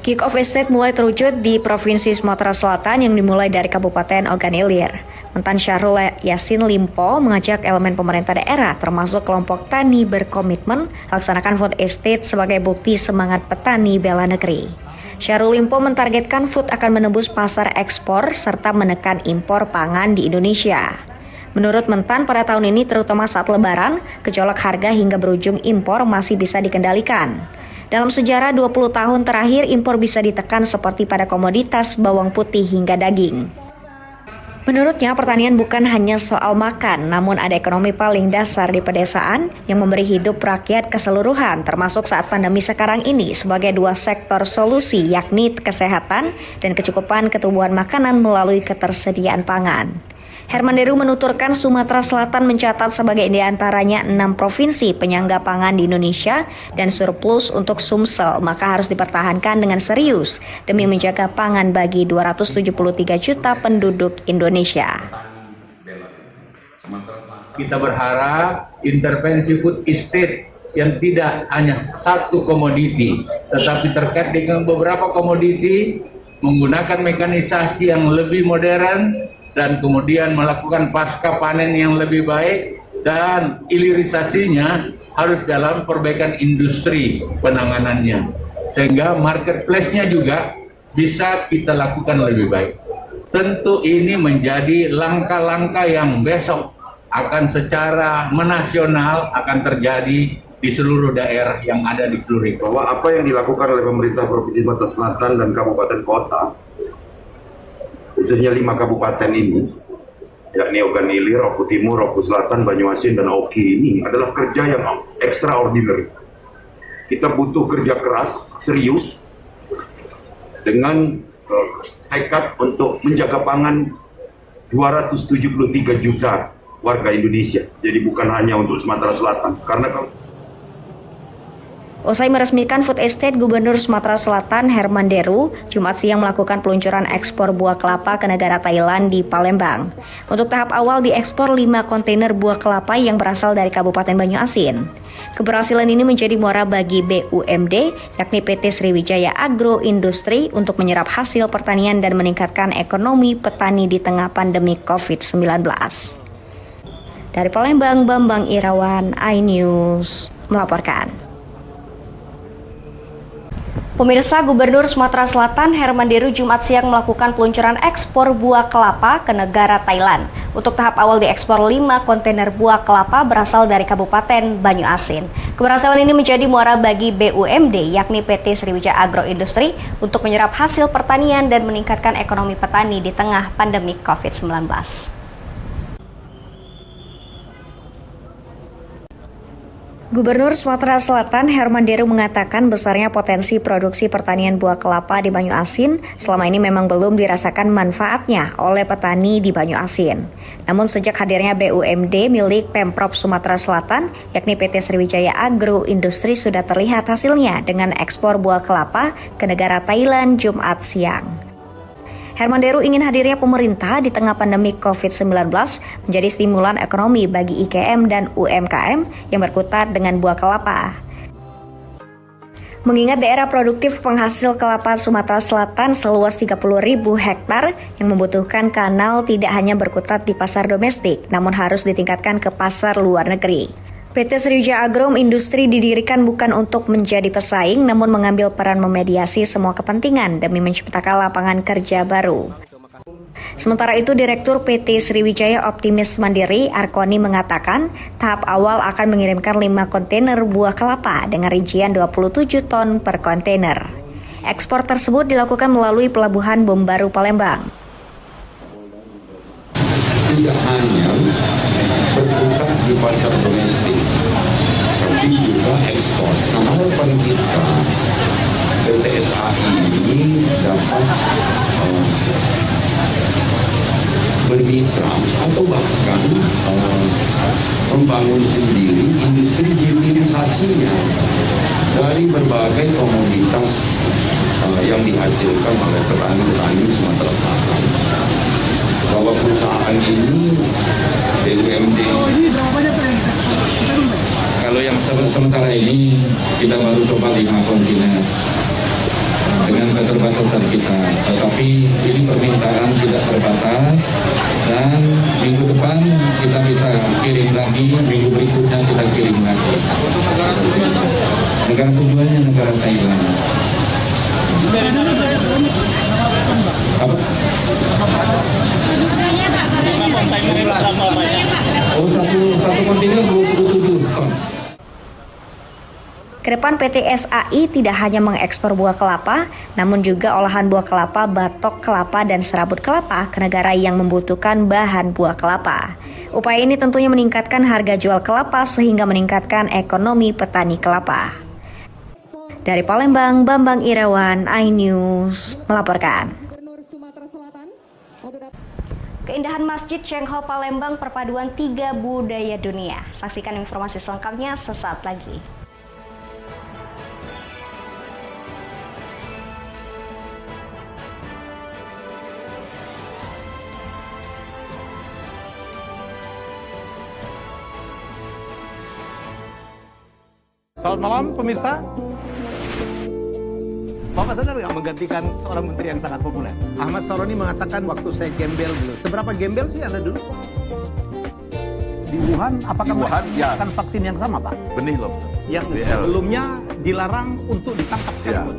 Kick-off estate mulai terwujud di Provinsi Sumatera Selatan yang dimulai dari Kabupaten Ogan Ilir. Mentan Syahrul Yassin Limpo mengajak elemen pemerintah daerah termasuk kelompok tani berkomitmen laksanakan food estate sebagai bukti semangat petani bela negeri. Syahrul Limpo mentargetkan food akan menembus pasar ekspor serta menekan impor pangan di Indonesia. Menurut Mentan, pada tahun ini terutama saat Lebaran, gejolak harga hingga berujung impor masih bisa dikendalikan. Dalam sejarah 20 tahun terakhir, impor bisa ditekan seperti pada komoditas bawang putih hingga daging. Menurutnya, pertanian bukan hanya soal makan, namun ada ekonomi paling dasar di pedesaan yang memberi hidup rakyat keseluruhan, termasuk saat pandemi sekarang ini sebagai dua sektor solusi, yakni kesehatan dan kecukupan kebutuhan makanan melalui ketersediaan pangan. Herman Deru menuturkan Sumatera Selatan mencatat sebagai di antaranya 6 provinsi penyangga pangan di Indonesia dan surplus untuk Sumsel, maka harus dipertahankan dengan serius demi menjaga pangan bagi 273 juta penduduk Indonesia. Kita berharap intervensi food estate yang tidak hanya satu komoditi, tetapi terkait dengan beberapa komoditi, menggunakan mekanisasi yang lebih modern, dan kemudian melakukan pasca panen yang lebih baik, dan hilirisasinya harus dalam perbaikan industri penanganannya, sehingga marketplace-nya juga bisa kita lakukan lebih baik. Tentu ini menjadi langkah-langkah yang besok akan secara menasional akan terjadi di seluruh daerah yang ada di seluruh Indonesia. Bahwa apa yang dilakukan oleh pemerintah Provinsi Sumatera Selatan dan kabupaten kota, khususnya 5 kabupaten ini, yakni Ogan Ilir, Oku Timur, Oku Selatan, Banyuasin, dan Oki ini adalah kerja yang extraordinary. Kita butuh kerja keras, serius, dengan tekad untuk menjaga pangan 273 juta warga Indonesia. Jadi bukan hanya untuk Sumatera Selatan, karena kalau Usai meresmikan food estate, Gubernur Sumatera Selatan Herman Deru Jumat siang melakukan peluncuran ekspor buah kelapa ke negara Thailand di Palembang. Untuk tahap awal diekspor 5 kontainer buah kelapa yang berasal dari Kabupaten Banyuasin. Keberhasilan ini menjadi muara bagi BUMD, yakni PT Sriwijaya Agro Industri, untuk menyerap hasil pertanian dan meningkatkan ekonomi petani di tengah pandemi COVID-19. Dari Palembang, Bambang Irawan, iNews melaporkan. Pemirsa, Gubernur Sumatera Selatan Herman Deru Jumat siang melakukan peluncuran ekspor buah kelapa ke negara Thailand. Untuk tahap awal diekspor 5 kontainer buah kelapa berasal dari Kabupaten Banyuasin. Keberhasilan ini menjadi muara bagi BUMD, yakni PT Sriwijaya Agro Industri, untuk menyerap hasil pertanian dan meningkatkan ekonomi petani di tengah pandemi COVID-19. Gubernur Sumatera Selatan Herman Deru mengatakan besarnya potensi produksi pertanian buah kelapa di Banyuasin selama ini memang belum dirasakan manfaatnya oleh petani di Banyuasin. Namun sejak hadirnya BUMD milik Pemprov Sumatera Selatan, yakni PT Sriwijaya Agro Industri, sudah terlihat hasilnya dengan ekspor buah kelapa ke negara Thailand Jumat siang. Herman Deru ingin hadirnya pemerintah di tengah pandemi COVID-19 menjadi stimulan ekonomi bagi IKM dan UMKM yang berkutat dengan buah kelapa. Mengingat daerah produktif penghasil kelapa Sumatera Selatan seluas 30.000 hektar yang membutuhkan kanal tidak hanya berkutat di pasar domestik, namun harus ditingkatkan ke pasar luar negeri. PT Sriwijaya Agro Industri didirikan bukan untuk menjadi pesaing, namun mengambil peran memediasi semua kepentingan demi menciptakan lapangan kerja baru. Sementara itu, Direktur PT Sriwijaya Optimis Mandiri, Arkoni, mengatakan tahap awal akan mengirimkan 5 kontainer buah kelapa dengan rincian 27 ton per kontainer. Ekspor tersebut dilakukan melalui Pelabuhan Bombaru Palembang. Tidak hanya berkutat di pasar domestik, tapi juga ekspor. Nah, harapan kita PT SAI ini dapat bermitra atau bahkan membangun sendiri industri hilirisasinya dari berbagai komoditas yang dihasilkan oleh petani-petani Sumatera Selatan. Bahwa perusahaan ini BUMD. Kalau yang sementara ini kita baru coba 5 kontainer dengan keterbatasan kita, tetapi ini permintaan tidak terbatas dan minggu depan kita bisa kirim lagi, minggu berikutnya kita kirim lagi. Negara tujuannya negara Thailand. Apa? Oh, satu kontainer 27 ton. Kedepan PT SAI tidak hanya mengekspor buah kelapa, namun juga olahan buah kelapa, batok kelapa, dan serabut kelapa ke negara yang membutuhkan bahan buah kelapa. Upaya ini tentunya meningkatkan harga jual kelapa sehingga meningkatkan ekonomi petani kelapa. Dari Palembang, Bambang Irawan, iNews melaporkan. Keindahan Masjid Cheng Ho Palembang, perpaduan 3 budaya dunia. Saksikan informasi selengkapnya sesaat lagi. Selamat malam pemirsa. Bapak sadar nggak menggantikan seorang menteri yang sangat populer? Ahmad Saroni mengatakan waktu saya gembel dulu. Seberapa gembel sih Anda dulu? Di Wuhan, apakah menggunakan vaksin yang sama, Pak? Benih lobster. Yang sebelumnya dilarang untuk ditangkap sekalipun.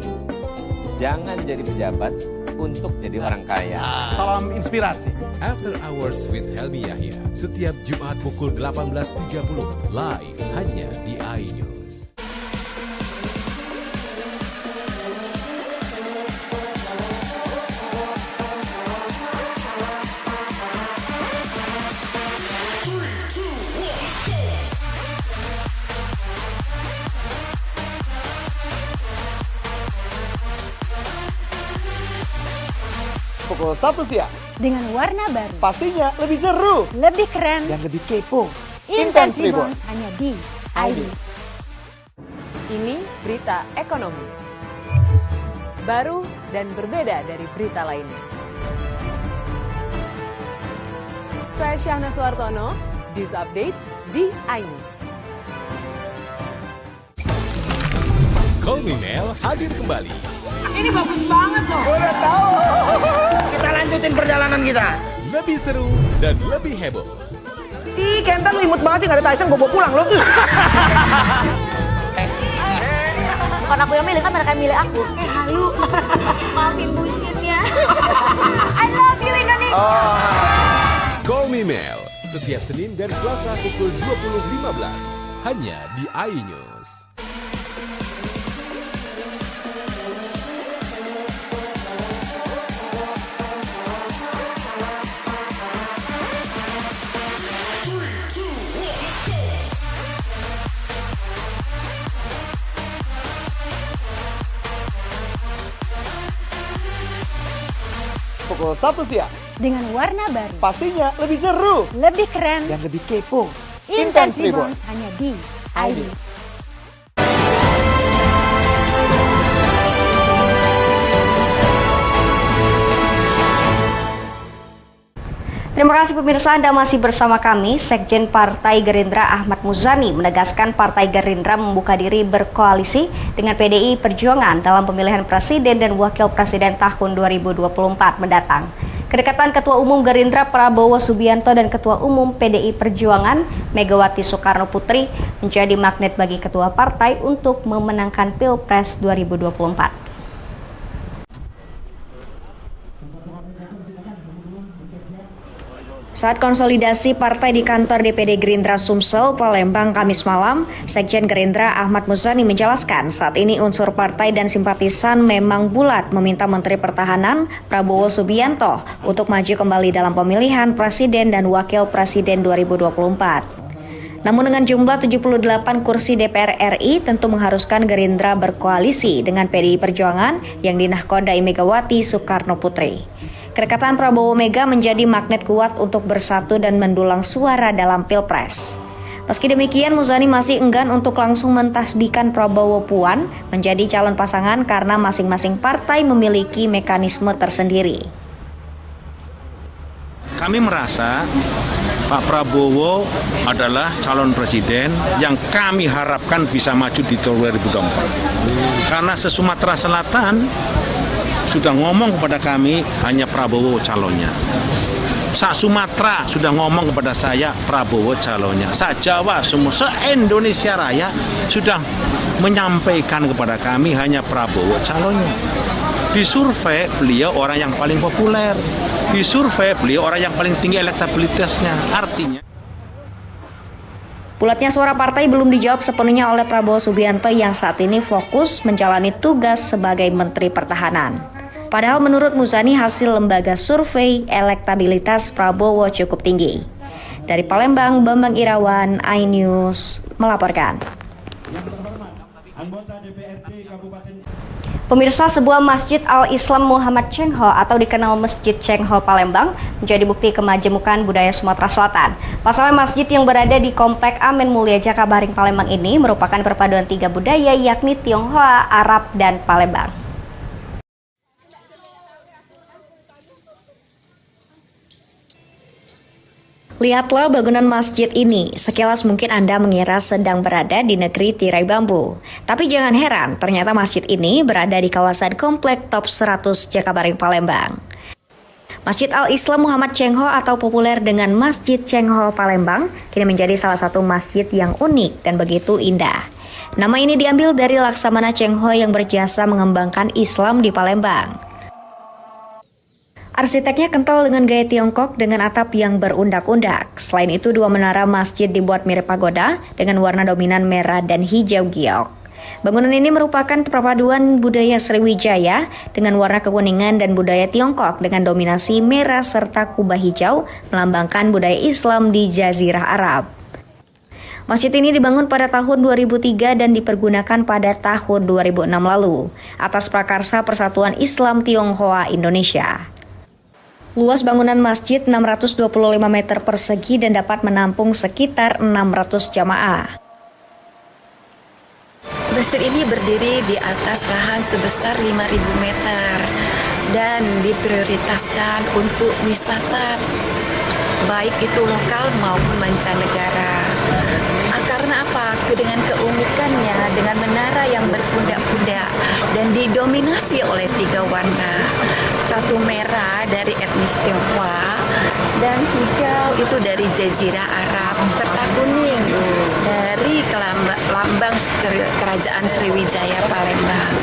Jangan jadi pejabat untuk jadi orang kaya. Salam inspirasi. After Hours with Helmi Yahya, setiap Jumat pukul 18.30, live hanya di iNews. Pukul 1 siang. Dengan warna baru. Pastinya lebih seru. Lebih keren. Dan lebih kepo. Intense Reborns hanya di iNews. Ini berita ekonomi. Baru dan berbeda dari berita lainnya. Saya Syahna Suartono, This Update di iNews. Call Me Mel hadir kembali. Ini bagus banget loh. Udah tahu. Kita lanjutin perjalanan kita. Lebih seru dan lebih heboh. Ih, Kenta lu imut banget sih, gak ada Tyson, gue bawa pulang lo. Bukan aku yang milih, kan mereka yang milih aku. Halu. Maafin bucinnya. I love you Indonesia. Call Me Mel, setiap Senin dan Selasa pukul 20.15, hanya di iNews. Pukul 1 siang. Dengan warna baru. Pastinya lebih seru. Lebih keren. Dan lebih kepo. Intense Reborns hanya di iNews. Terima kasih pemirsa, Anda masih bersama kami. Sekjen Partai Gerindra Ahmad Muzani menegaskan Partai Gerindra membuka diri berkoalisi dengan PDI Perjuangan dalam pemilihan presiden dan wakil presiden tahun 2024 mendatang. Kedekatan Ketua Umum Gerindra Prabowo Subianto dan Ketua Umum PDI Perjuangan Megawati Soekarno Putri menjadi magnet bagi ketua partai untuk memenangkan Pilpres 2024. Saat konsolidasi partai di kantor DPD Gerindra Sumsel, Palembang, Kamis malam, Sekjen Gerindra Ahmad Muzani menjelaskan saat ini unsur partai dan simpatisan memang bulat meminta Menteri Pertahanan Prabowo Subianto untuk maju kembali dalam pemilihan Presiden dan Wakil Presiden 2024. Namun dengan jumlah 78 kursi DPR RI tentu mengharuskan Gerindra berkoalisi dengan PDI Perjuangan yang dinahkodai Megawati Soekarno Putri. Kedekatan Prabowo Mega menjadi magnet kuat untuk bersatu dan mendulang suara dalam Pilpres. Meski demikian, Muzani masih enggan untuk langsung mentasbihkan Prabowo Puan menjadi calon pasangan karena masing-masing partai memiliki mekanisme tersendiri. Kami merasa Pak Prabowo adalah calon presiden yang kami harapkan bisa maju di tahun 2024. Karena se-Sumatera Selatan sudah ngomong kepada kami hanya Prabowo calonnya. Se-Sumatera sudah ngomong kepada saya Prabowo calonnya. Se-Jawa semua, se-Indonesia Raya sudah menyampaikan kepada kami hanya Prabowo calonnya. Di survei beliau orang yang paling populer. Di survei beliau orang yang paling tinggi elektabilitasnya. Artinya Bulatnya suara partai belum dijawab sepenuhnya oleh Prabowo Subianto yang saat ini fokus menjalani tugas sebagai Menteri Pertahanan. Padahal menurut Muzani hasil lembaga survei elektabilitas Prabowo cukup tinggi. Dari Palembang, Bambang Irawan, iNews melaporkan. Pemirsa, sebuah Masjid Al-Islam Muhammad Cheng Ho atau dikenal Masjid Cheng Ho Palembang menjadi bukti kemajemukan budaya Sumatera Selatan. Pasalnya masjid yang berada di Komplek Amen Mulia Jakabaring Palembang ini merupakan perpaduan 3 budaya yakni Tionghoa, Arab, dan Palembang. Lihatlah bangunan masjid ini, sekilas mungkin Anda mengira sedang berada di negeri tirai bambu. Tapi jangan heran, ternyata masjid ini berada di kawasan Komplek Top 100 Jakabaring Palembang. Masjid Al-Islam Muhammad Cheng Ho atau populer dengan Masjid Cheng Ho Palembang kini menjadi salah satu masjid yang unik dan begitu indah. Nama ini diambil dari Laksamana Cheng Ho yang berjasa mengembangkan Islam di Palembang. Arsiteknya kental dengan gaya Tiongkok dengan atap yang berundak-undak. Selain itu, 2 menara masjid dibuat mirip pagoda dengan warna dominan merah dan hijau giok. Bangunan ini merupakan perpaduan budaya Sriwijaya dengan warna kekuningan dan budaya Tiongkok dengan dominasi merah serta kubah hijau melambangkan budaya Islam di Jazirah Arab. Masjid ini dibangun pada tahun 2003 dan dipergunakan pada tahun 2006 lalu atas prakarsa Persatuan Islam Tionghoa Indonesia. Luas bangunan masjid 625 meter persegi dan dapat menampung sekitar 600 jamaah. Masjid ini berdiri di atas lahan sebesar 5.000 meter dan diprioritaskan untuk wisata, baik itu lokal maupun mancanegara. Karena apa? Dengan keunikannya, dengan menara yang berpundak-pundak dan didominasi oleh 3 warna. Satu merah dari etnis Tionghoa dan hijau itu dari Jazirah Arab serta kuning dari lambang Kerajaan Sriwijaya Palembang.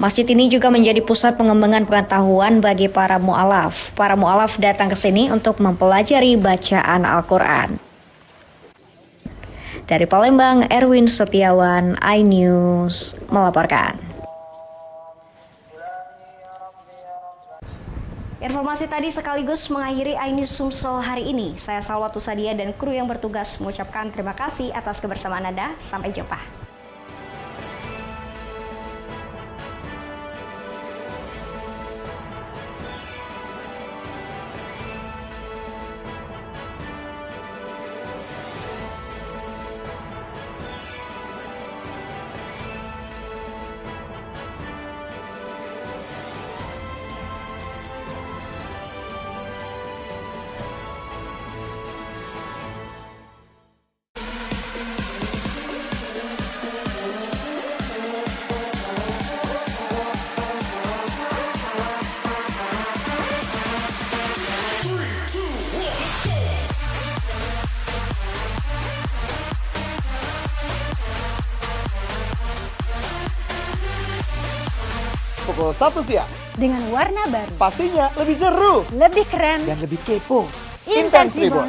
Masjid ini juga menjadi pusat pengembangan pengetahuan bagi para mu'alaf. Para mu'alaf datang ke sini untuk mempelajari bacaan Al-Quran. Dari Palembang, Erwin Setiawan, iNews melaporkan. Informasi tadi sekaligus mengakhiri iNews Sumsel hari ini. Saya Salwatu Sadia dan kru yang bertugas mengucapkan terima kasih atas kebersamaan Anda. Sampai jumpa. Pukul 1 siang. Dengan warna baru. Pastinya lebih seru. Lebih keren. Dan lebih kepo. Intens Reborn.